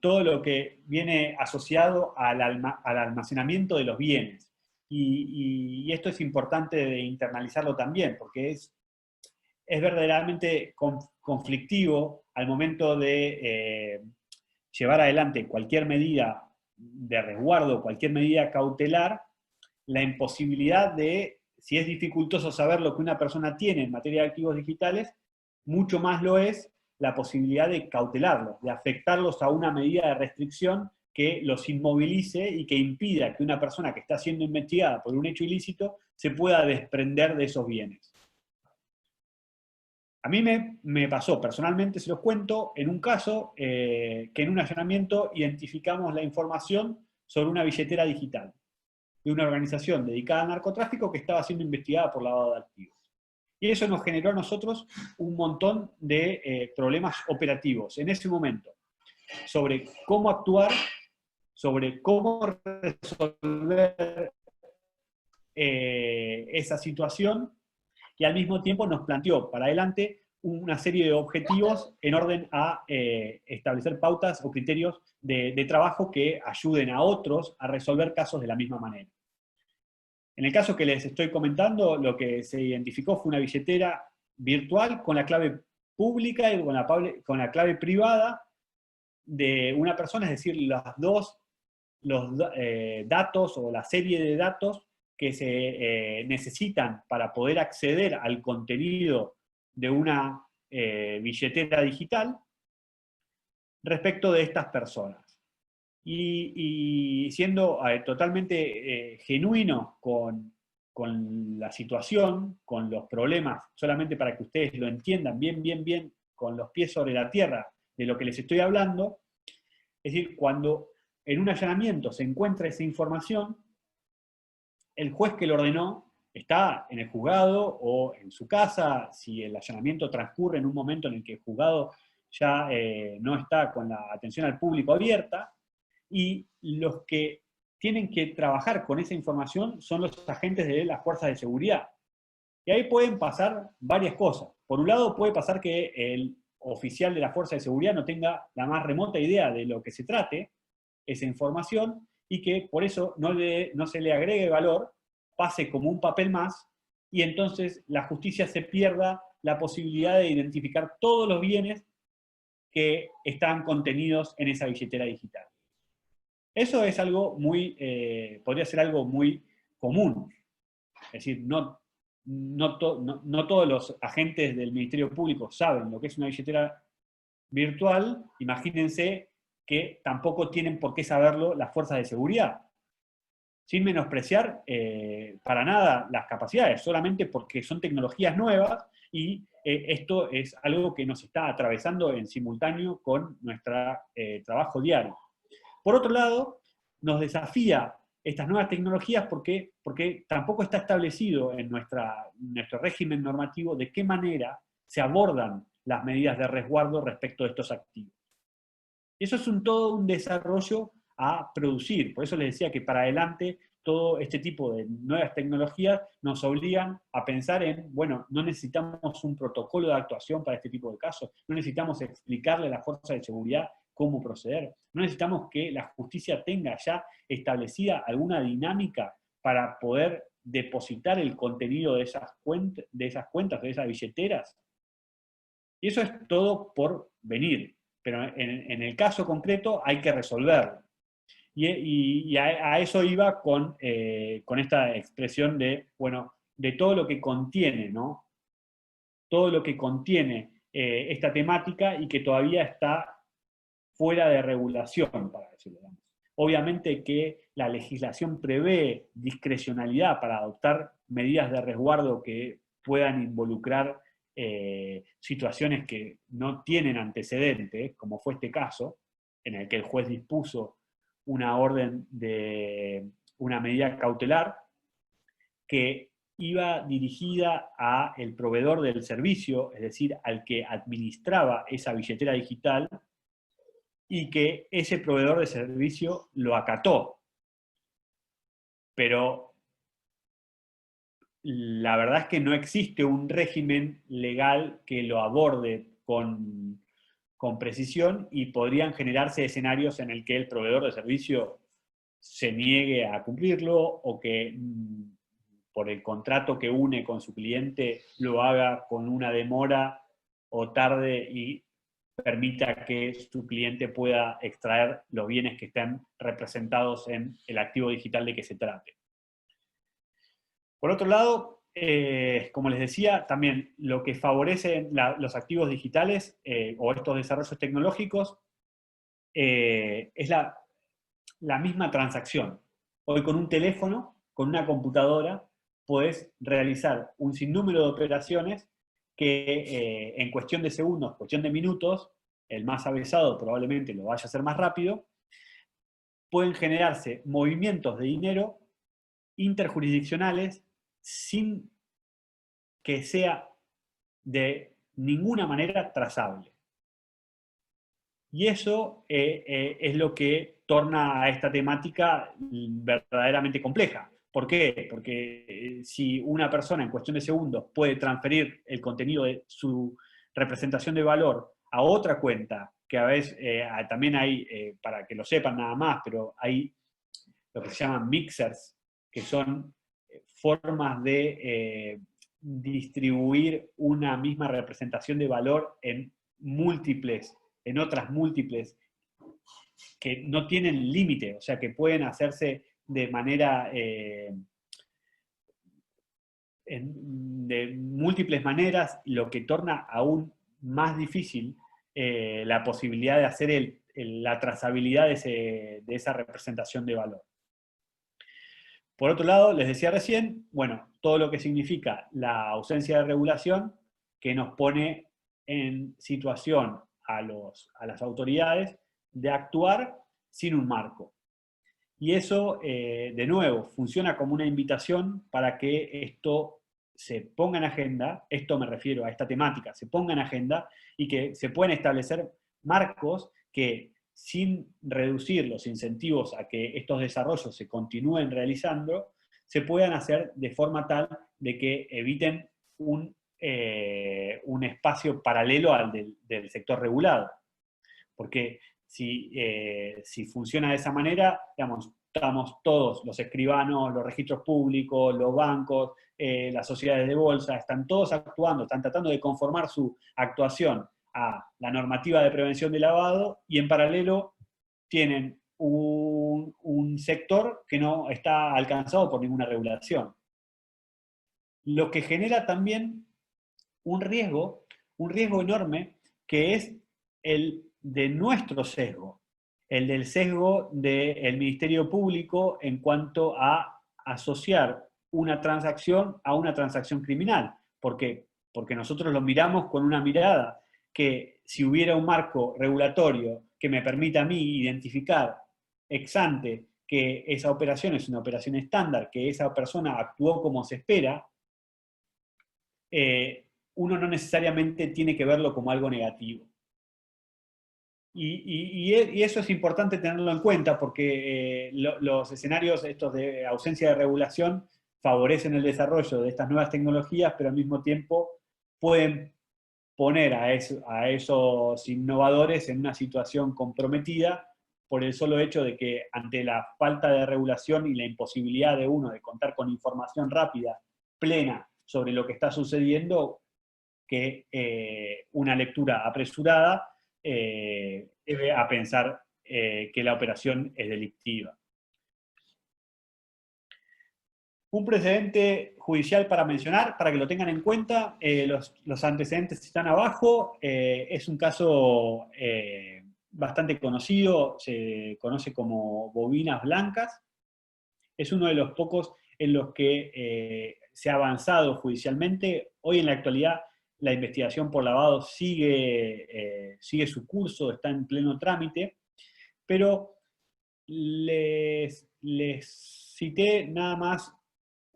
todo lo que viene asociado al almacenamiento de los bienes. Y esto es importante de internalizarlo también, porque es verdaderamente conflictivo al momento de llevar adelante cualquier medida de resguardo, cualquier medida cautelar, la imposibilidad de, si es dificultoso saber lo que una persona tiene en materia de activos digitales, mucho más lo es la posibilidad de cautelarlos, de afectarlos a una medida de restricción que los inmovilice y que impida que una persona que está siendo investigada por un hecho ilícito se pueda desprender de esos bienes. A mí me pasó, personalmente se los cuento, en un caso que en un allanamiento identificamos la información sobre una billetera digital de una organización dedicada al narcotráfico que estaba siendo investigada por lavado de activos. Y eso nos generó a nosotros un montón de problemas operativos en ese momento, sobre cómo actuar, sobre cómo resolver esa situación, y al mismo tiempo nos planteó para adelante una serie de objetivos en orden a establecer pautas o criterios de trabajo que ayuden a otros a resolver casos de la misma manera. En el caso que les estoy comentando, lo que se identificó fue una billetera virtual con la clave pública y con la clave privada de una persona, es decir, los datos o la serie de datos que se necesitan para poder acceder al contenido de una billetera digital respecto de estas personas. Y siendo totalmente genuino con la situación, con los problemas, solamente para que ustedes lo entiendan bien, con los pies sobre la tierra de lo que les estoy hablando, es decir, cuando en un allanamiento se encuentra esa información, el juez que lo ordenó está en el juzgado o en su casa, si el allanamiento transcurre en un momento en el que el juzgado ya no está con la atención al público abierta, y los que tienen que trabajar con esa información son los agentes de las fuerzas de seguridad. Y ahí pueden pasar varias cosas. Por un lado puede pasar que el oficial de la fuerza de seguridad no tenga la más remota idea de lo que se trate, esa información, y que por eso no se le agregue valor, pase como un papel más, y entonces la justicia se pierda la posibilidad de identificar todos los bienes que están contenidos en esa billetera digital. Eso es algo podría ser algo muy común. Es decir, no todos los agentes del Ministerio Público saben lo que es una billetera virtual. Imagínense que tampoco tienen por qué saberlo las fuerzas de seguridad. Sin menospreciar para nada las capacidades, solamente porque son tecnologías nuevas y esto es algo que nos está atravesando en simultáneo con nuestro trabajo diario. Por otro lado, nos desafía estas nuevas tecnologías porque tampoco está establecido en nuestro régimen normativo de qué manera se abordan las medidas de resguardo respecto de estos activos. Eso es todo un desarrollo a producir. Por eso les decía que para adelante todo este tipo de nuevas tecnologías nos obligan a pensar en, bueno, no necesitamos un protocolo de actuación para este tipo de casos, no necesitamos explicarle a las fuerzas de seguridad cómo proceder, no necesitamos que la justicia tenga ya establecida alguna dinámica para poder depositar el contenido de esas cuentas, de esas billeteras. Y eso es todo por venir, pero en el caso concreto hay que resolverlo. Y a eso iba con esta expresión de, bueno, de todo lo que contiene, ¿no? Todo lo que contiene esta temática y que todavía está fuera de regulación, para decirlo. Obviamente que la legislación prevé discrecionalidad para adoptar medidas de resguardo que puedan involucrar situaciones que no tienen antecedentes, como fue este caso, en el que el juez dispuso una orden de una medida cautelar que iba dirigida al proveedor del servicio, es decir, al que administraba esa billetera digital, y que ese proveedor de servicio lo acató. Pero la verdad es que no existe un régimen legal que lo aborde con precisión, y podrían generarse escenarios en el que el proveedor de servicio se niegue a cumplirlo, o que por el contrato que une con su cliente lo haga con una demora o tarde y permita que su cliente pueda extraer los bienes que están representados en el activo digital de que se trate. Por otro lado, como les decía, también lo que favorece los activos digitales o estos desarrollos tecnológicos es la misma transacción. Hoy con un teléfono, con una computadora, podés realizar un sinnúmero de operaciones que en cuestión de segundos, cuestión de minutos, el más avesado probablemente lo vaya a hacer más rápido, pueden generarse movimientos de dinero interjurisdiccionales sin que sea de ninguna manera trazable. Y eso es lo que torna a esta temática verdaderamente compleja. ¿Por qué? Porque si una persona en cuestión de segundos puede transferir el contenido de su representación de valor a otra cuenta, que a veces también hay, para que lo sepan nada más, pero hay lo que se llaman mixers, que son formas de distribuir una misma representación de valor en otras múltiples, que no tienen límite, o sea, que pueden hacerse de manera, de múltiples maneras, lo que torna aún más difícil la posibilidad de hacer la trazabilidad de esa representación de valor. Por otro lado, les decía recién, bueno, todo lo que significa la ausencia de regulación que nos pone en situación a las autoridades de actuar sin un marco. Y eso, de nuevo, funciona como una invitación para que esto se ponga en agenda, esto me refiero a esta temática, se ponga en agenda y que se puedan establecer marcos que, sin reducir los incentivos a que estos desarrollos se continúen realizando, se puedan hacer de forma tal de que eviten un espacio paralelo al del sector regulado. Porque si funciona de esa manera, digamos, estamos todos, los escribanos, los registros públicos, los bancos, las sociedades de bolsa, están todos actuando, están tratando de conformar su actuación a la normativa de prevención de lavado, y en paralelo tienen un sector que no está alcanzado por ninguna regulación. Lo que genera también un riesgo enorme, que es el de nuestro sesgo, el del sesgo del Ministerio Público en cuanto a asociar una transacción a una transacción criminal. ¿Por qué? Porque nosotros lo miramos con una mirada que, si hubiera un marco regulatorio que me permita a mí identificar ex ante que esa operación es una operación estándar, que esa persona actuó como se espera, uno no necesariamente tiene que verlo como algo negativo. Y eso es importante tenerlo en cuenta, porque los escenarios estos de ausencia de regulación favorecen el desarrollo de estas nuevas tecnologías, pero al mismo tiempo pueden poner a esos innovadores en una situación comprometida por el solo hecho de que, ante la falta de regulación y la imposibilidad de uno de contar con información rápida, plena, sobre lo que está sucediendo, que una lectura apresurada debe a pensar que la operación es delictiva. Un precedente judicial para mencionar, para que lo tengan en cuenta, los antecedentes están abajo, es un caso bastante conocido, se conoce como bobinas blancas, es uno de los pocos en los que se ha avanzado judicialmente. Hoy, en la actualidad, la investigación por lavado sigue su curso, está en pleno trámite, pero les cité nada más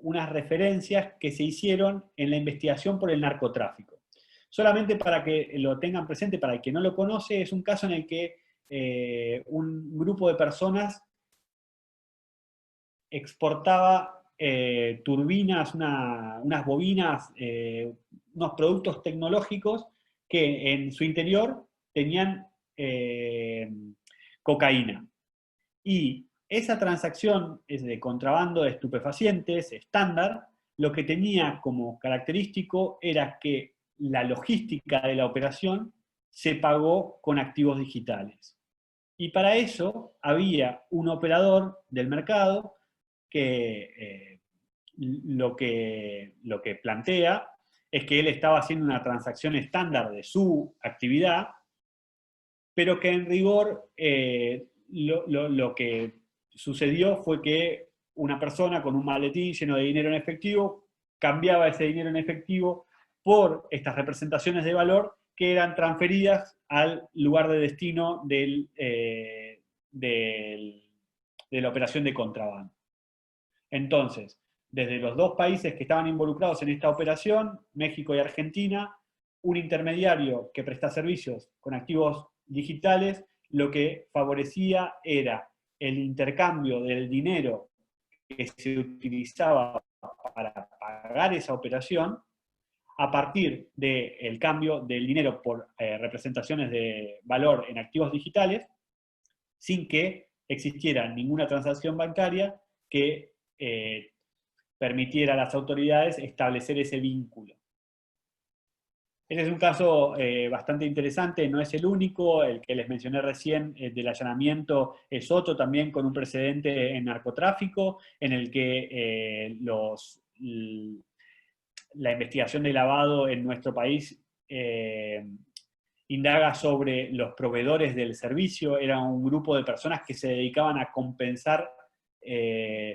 unas referencias que se hicieron en la investigación por el narcotráfico. Solamente para que lo tengan presente, para el que no lo conoce, es un caso en el que un grupo de personas exportaba turbinas, unas bobinas, unos productos tecnológicos que en su interior tenían cocaína. Y esa transacción es de contrabando de estupefacientes estándar. Lo que tenía como característico era que la logística de la operación se pagó con activos digitales. Y para eso había un operador del mercado que lo que plantea es que él estaba haciendo una transacción estándar de su actividad, pero que en rigor lo que sucedió fue que una persona con un maletín lleno de dinero en efectivo cambiaba ese dinero en efectivo por estas representaciones de valor que eran transferidas al lugar de destino de la operación de contrabando. Entonces, desde los dos países que estaban involucrados en esta operación, México y Argentina, un intermediario que presta servicios con activos digitales, lo que favorecía era el intercambio del dinero que se utilizaba para pagar esa operación, a partir del cambio del dinero por representaciones de valor en activos digitales, sin que existiera ninguna transacción bancaria que permitiera a las autoridades establecer ese vínculo. Ese es un caso bastante interesante, no es el único, el que les mencioné recién del allanamiento es otro también con un precedente en narcotráfico, en el que la investigación de lavado en nuestro país indaga sobre los proveedores del servicio. Era un grupo de personas que se dedicaban a compensar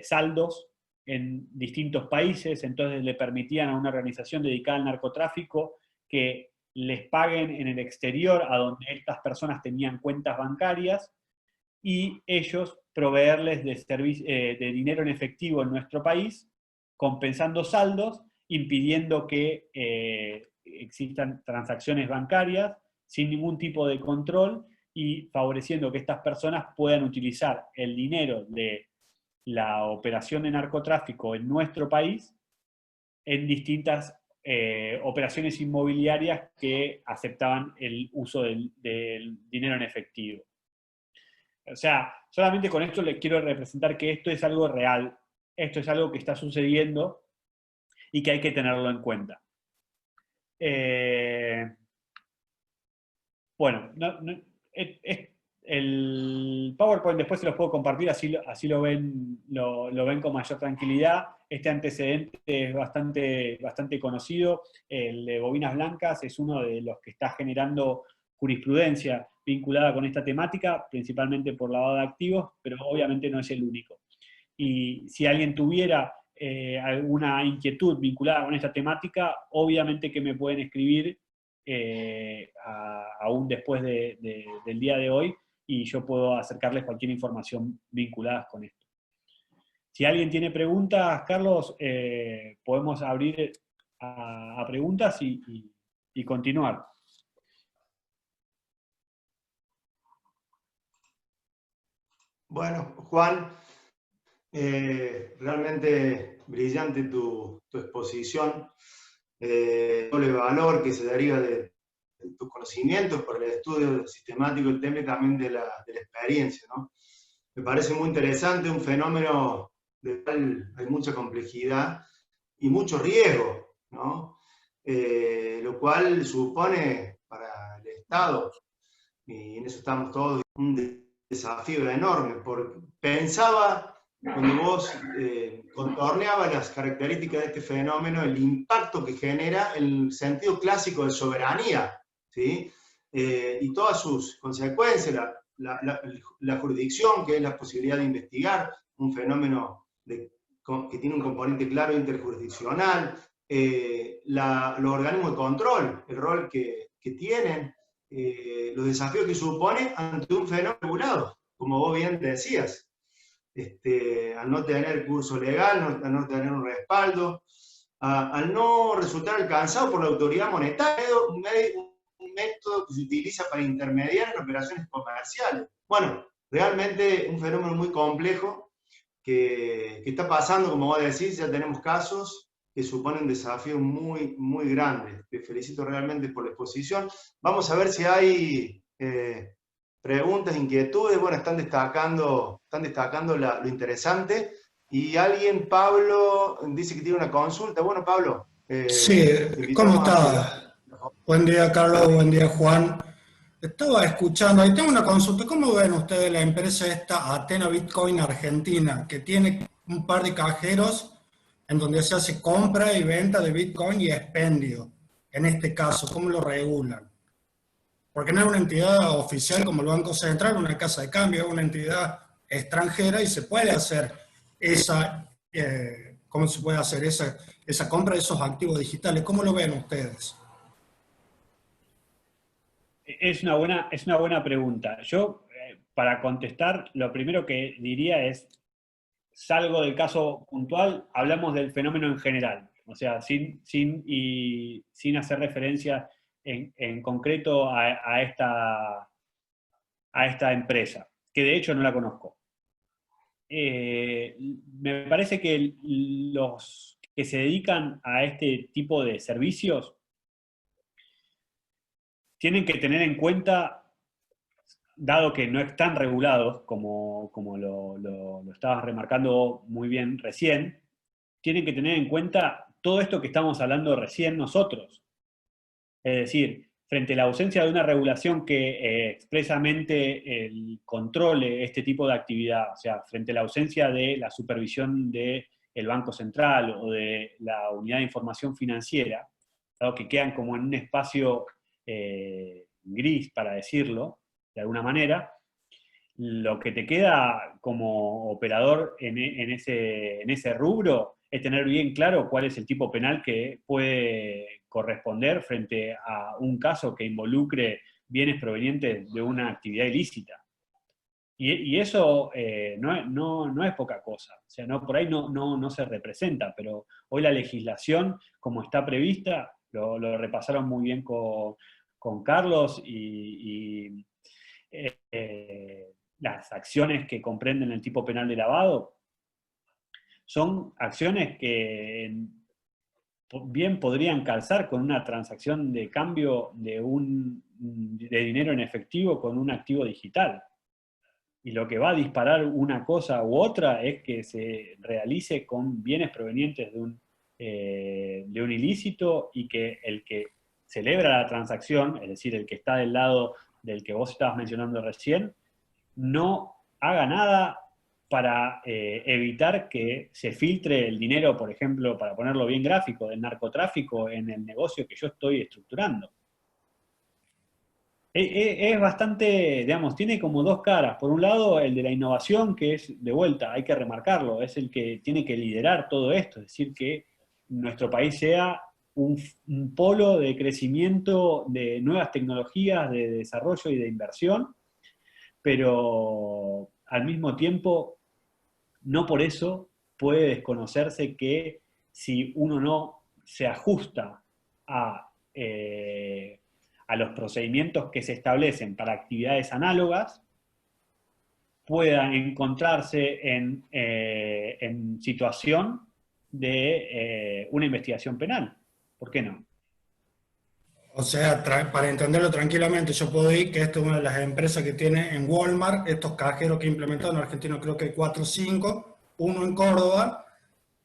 saldos en distintos países, entonces le permitían a una organización dedicada al narcotráfico que les paguen en el exterior a donde estas personas tenían cuentas bancarias y ellos proveerles de dinero en efectivo en nuestro país, compensando saldos, impidiendo que existan transacciones bancarias sin ningún tipo de control y favoreciendo que estas personas puedan utilizar el dinero de la operación de narcotráfico en nuestro país en distintas operaciones inmobiliarias que aceptaban el uso del dinero en efectivo. O sea, solamente con esto les quiero representar que esto es algo real, esto es algo que está sucediendo y que hay que tenerlo en cuenta. Bueno, el PowerPoint después se los puedo compartir, así lo ven con mayor tranquilidad. Este antecedente es bastante conocido. El de bobinas blancas es uno de los que está generando jurisprudencia vinculada con esta temática, principalmente por lavado de activos, pero obviamente no es el único. Y si alguien tuviera alguna inquietud vinculada con esta temática, obviamente que me pueden escribir aún después del día de hoy, y yo puedo acercarles cualquier información vinculada con esto. Si alguien tiene preguntas, Carlos, podemos abrir a preguntas y continuar.
Bueno, Juan, realmente brillante tu exposición, doble valor que se deriva de tus conocimientos por el estudio sistemático del tema y también de la experiencia, ¿no? Me parece muy interesante, un fenómeno del cual hay mucha complejidad y mucho riesgo, ¿no? Lo cual supone para el Estado, y en eso estamos todos, un desafío enorme, porque pensaba, cuando vos contorneabas las características de este fenómeno, el impacto que genera el sentido clásico de soberanía, ¿sí? Y todas sus consecuencias, la jurisdicción, que es la posibilidad de investigar un fenómeno que tiene un componente claro interjurisdiccional, los organismos de control, el rol que tienen, los desafíos que supone ante un fenómeno regulado, como vos bien decías, al no tener curso legal, al no tener un respaldo, al no resultar alcanzado por la autoridad monetaria, un método que se utiliza para intermediar en operaciones comerciales. Bueno, realmente un fenómeno muy complejo que está pasando, como vos decís, ya tenemos casos que suponen un desafío muy, muy grande. Te felicito realmente por la exposición. Vamos a ver si hay preguntas, inquietudes. Bueno, están destacando lo interesante. Y alguien, Pablo, dice que tiene una consulta. Bueno, Pablo.
Sí, ¿cómo está? Buen día, Carlos. Buen día, Juan. Estaba escuchando, ahí tengo una consulta. ¿Cómo ven ustedes la empresa esta Athena Bitcoin Argentina, que tiene un par de cajeros en donde se hace compra y venta de Bitcoin y expendio? En este caso, ¿cómo lo regulan? Porque no es una entidad oficial como el Banco Central, una casa de cambio, es una entidad extranjera y se puede hacer esa, ¿cómo se puede hacer esa compra de esos activos digitales? ¿Cómo lo ven ustedes?
Es una buena pregunta. Yo, para contestar, lo primero que diría es, salgo del caso puntual, hablamos del fenómeno en general, o sea, sin hacer referencia en concreto a esta empresa, que de hecho no la conozco. Me parece que los que se dedican a este tipo de servicios tienen que tener en cuenta, dado que no están regulados, como lo estabas remarcando muy bien recién, tienen que tener en cuenta todo esto que estamos hablando recién nosotros. Es decir, frente a la ausencia de una regulación que expresamente controle este tipo de actividad, o sea, frente a la ausencia de la supervisión del Banco Central o de la Unidad de Información Financiera, ¿no?, que quedan como en un espacio gris, para decirlo, de alguna manera, lo que te queda como operador en ese rubro es tener bien claro cuál es el tipo penal que puede corresponder frente a un caso que involucre bienes provenientes de una actividad ilícita. Y eso no es poca cosa. O sea, por ahí no se representa, pero hoy la legislación, como está prevista, lo repasaron muy bien con Carlos, y las acciones que comprenden el tipo penal de lavado son acciones que bien podrían calzar con una transacción de cambio de dinero en efectivo con un activo digital. Y lo que va a disparar una cosa u otra es que se realice con bienes provenientes de un ilícito, y que el que celebra la transacción, es decir, el que está del lado del que vos estabas mencionando recién, no haga nada para evitar que se filtre el dinero, por ejemplo, para ponerlo bien gráfico, del narcotráfico en el negocio que yo estoy estructurando. Es bastante, digamos, tiene como dos caras. Por un lado, el de la innovación, que es, de vuelta, hay que remarcarlo, es el que tiene que liderar todo esto, es decir, que nuestro país sea un polo de crecimiento de nuevas tecnologías, de desarrollo y de inversión, pero al mismo tiempo, no por eso puede desconocerse que si uno no se ajusta a los procedimientos que se establecen para actividades análogas, pueda encontrarse en situación de una investigación penal. ¿Por qué no?
O sea, para entenderlo tranquilamente, yo puedo decir que esta es una de las empresas que tiene en Walmart estos cajeros que implementaron en Argentina, creo que 4 o 5, uno en Córdoba.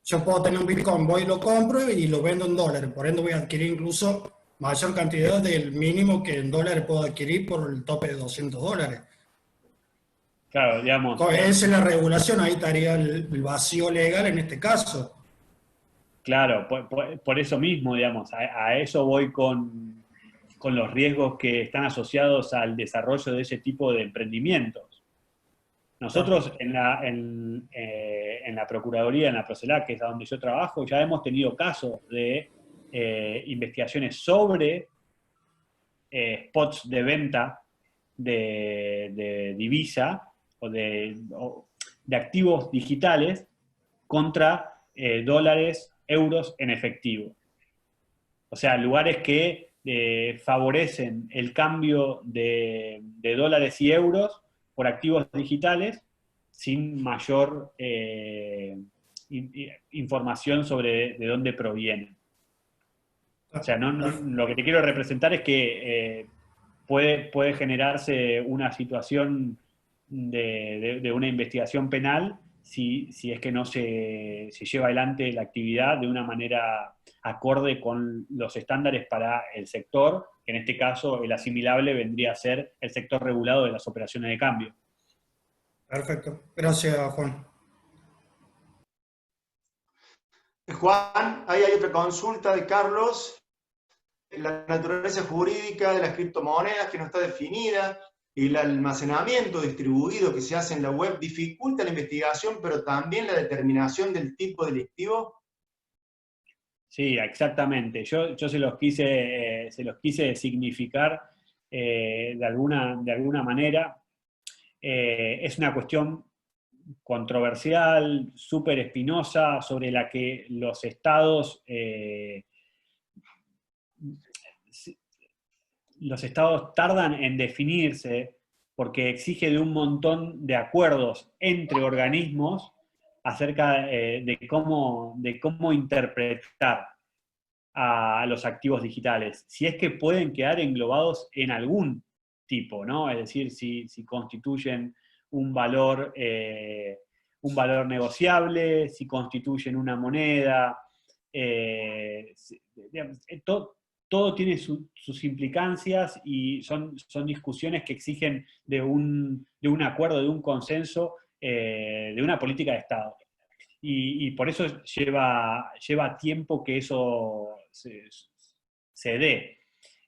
Yo puedo tener un Bitcoin, voy y lo compro y lo vendo en dólares, por ende voy a adquirir incluso mayor cantidad del mínimo que en dólares puedo adquirir por el tope de $200.
Claro, digamos.
Esa es la regulación, ahí estaría el vacío legal en este caso.
Claro, por eso mismo, digamos, a eso voy con los riesgos que están asociados al desarrollo de ese tipo de emprendimientos. Nosotros en la Procuraduría, en la Procelac, que es a donde yo trabajo, ya hemos tenido casos de investigaciones sobre spots de venta de divisa o de activos digitales contra dólares, euros en efectivo. O sea, lugares que favorecen el cambio de dólares y euros por activos digitales sin mayor información sobre de dónde provienen. O sea, lo que te quiero representar es que puede generarse una situación de una investigación penal si es que no se lleva adelante la actividad de una manera acorde con los estándares para el sector, que en este caso el asimilable vendría a ser el sector regulado de las operaciones de cambio.
Perfecto. Gracias, Juan.
Juan, ahí hay otra consulta de Carlos. La naturaleza jurídica de las criptomonedas que no está definida. el almacenamiento distribuido que se hace en la web dificulta la investigación, pero también la determinación del tipo delictivo.
Sí, exactamente. Yo se los quise significar de alguna manera. Es una cuestión controversial, súper espinosa, sobre la que los estados tardan en definirse porque exige de un montón de acuerdos entre organismos acerca de cómo interpretar a los activos digitales, si es que pueden quedar englobados en algún tipo, ¿no? Es decir, si constituyen un valor negociable, si constituyen una moneda, todo tiene sus implicancias y son discusiones que exigen de un acuerdo, de un consenso, de una política de Estado. Y por eso lleva tiempo que eso se dé.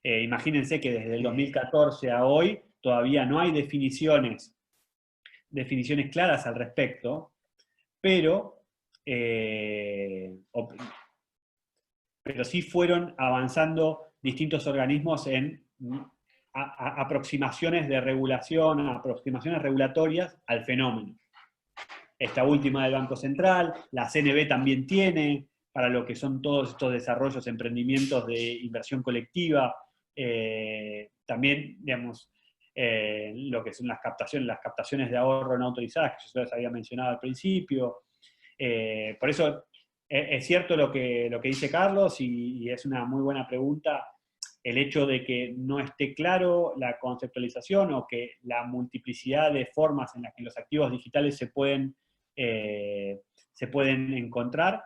Imagínense que desde el 2014 a hoy todavía no hay definiciones claras al respecto, pero sí fueron avanzando distintos organismos en aproximaciones de regulación, aproximaciones regulatorias al fenómeno. Esta última del Banco Central, la CNB también tiene, para lo que son todos estos desarrollos, emprendimientos de inversión colectiva, también, digamos, lo que son las captaciones de ahorro no autorizadas, que yo les había mencionado al principio. Por eso es cierto lo que dice Carlos, y es una muy buena pregunta el hecho de que no esté claro la conceptualización o que la multiplicidad de formas en las que los activos digitales se pueden encontrar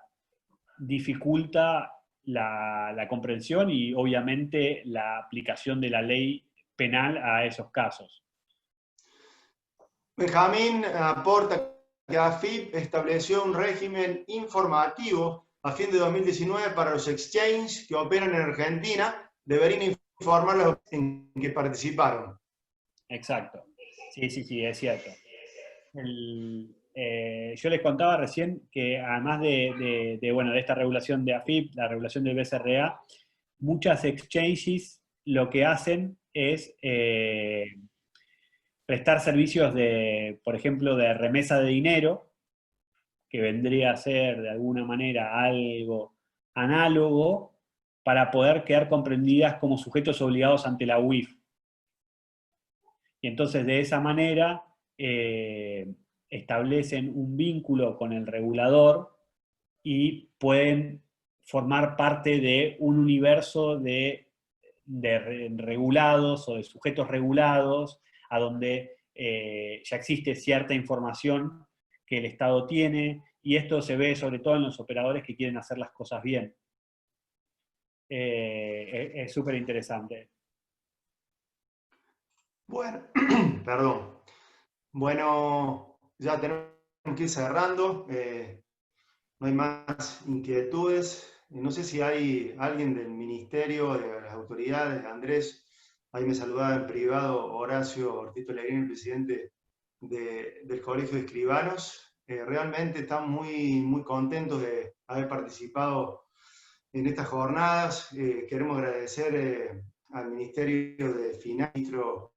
dificulta la comprensión y obviamente la aplicación de la ley penal a esos casos.
Benjamín aporta que AFIP estableció un régimen informativo a fin de 2019 para los exchanges que operan en Argentina. Deberían informar los en que participaron.
Exacto. Sí, es cierto. Yo les contaba recién que además de esta regulación de AFIP, la regulación del BCRA, muchas exchanges lo que hacen es prestar servicios por ejemplo, de remesa de dinero, que vendría a ser de alguna manera algo análogo, para poder quedar comprendidas como sujetos obligados ante la UIF. Y entonces de esa manera establecen un vínculo con el regulador y pueden formar parte de un universo de regulados o de sujetos regulados, a donde ya existe cierta información que el Estado tiene, y esto se ve sobre todo en los operadores que quieren hacer las cosas bien. Es súper interesante.
Bueno, perdón. Bueno, ya tenemos que ir cerrando. No hay más inquietudes. No sé si hay alguien del ministerio, de las autoridades, Andrés. Ahí me saludaba en privado Horacio Ortito Legrini, el presidente del Colegio de Escribanos. Realmente están muy, muy contentos de haber participado en estas jornadas. Queremos agradecer al Ministerio de Finanzas,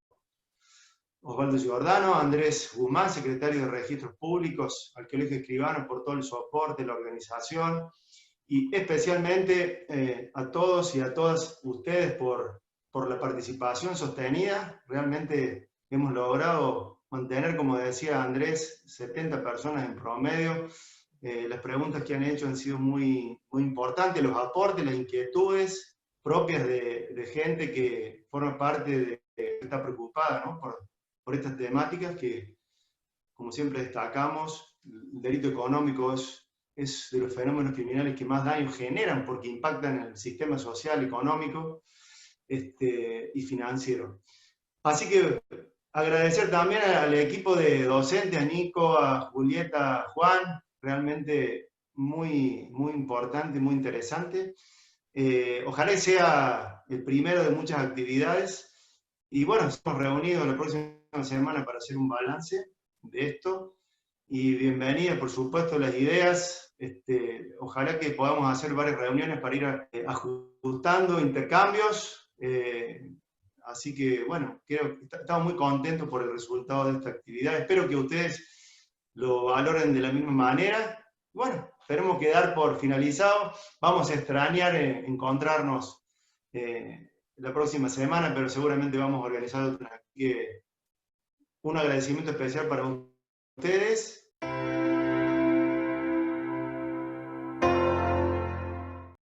Osvaldo Giordano, Andrés Guzmán, secretario de Registros Públicos, al Colegio de Escribanos por todo el soporte, la organización, y especialmente a todos y a todas ustedes por la participación sostenida. Realmente hemos logrado mantener, como decía Andrés, 70 personas en promedio. Las preguntas que han hecho han sido muy, muy importantes, los aportes, las inquietudes propias de gente que forma parte está preocupada, ¿no? por estas temáticas que, como siempre destacamos, el delito económico es de los fenómenos criminales que más daño generan porque impactan en el sistema social, económico y financiero. Así que agradecer también al equipo de docentes, a Nico, a Julieta, a Juan, realmente muy, muy importante, muy interesante. Ojalá sea el primero de muchas actividades. Y bueno, estamos reunidos la próxima semana para hacer un balance de esto. Y bienvenida, por supuesto, las ideas. Ojalá que podamos hacer varias reuniones para ir ajustando intercambios. Así que, bueno, creo que estamos muy contentos por el resultado de esta actividad. Espero que ustedes lo valoren de la misma manera. Bueno, tenemos que dar por finalizado. Vamos a extrañar encontrarnos la próxima semana, pero seguramente vamos a organizar otra. Así que un agradecimiento especial para ustedes.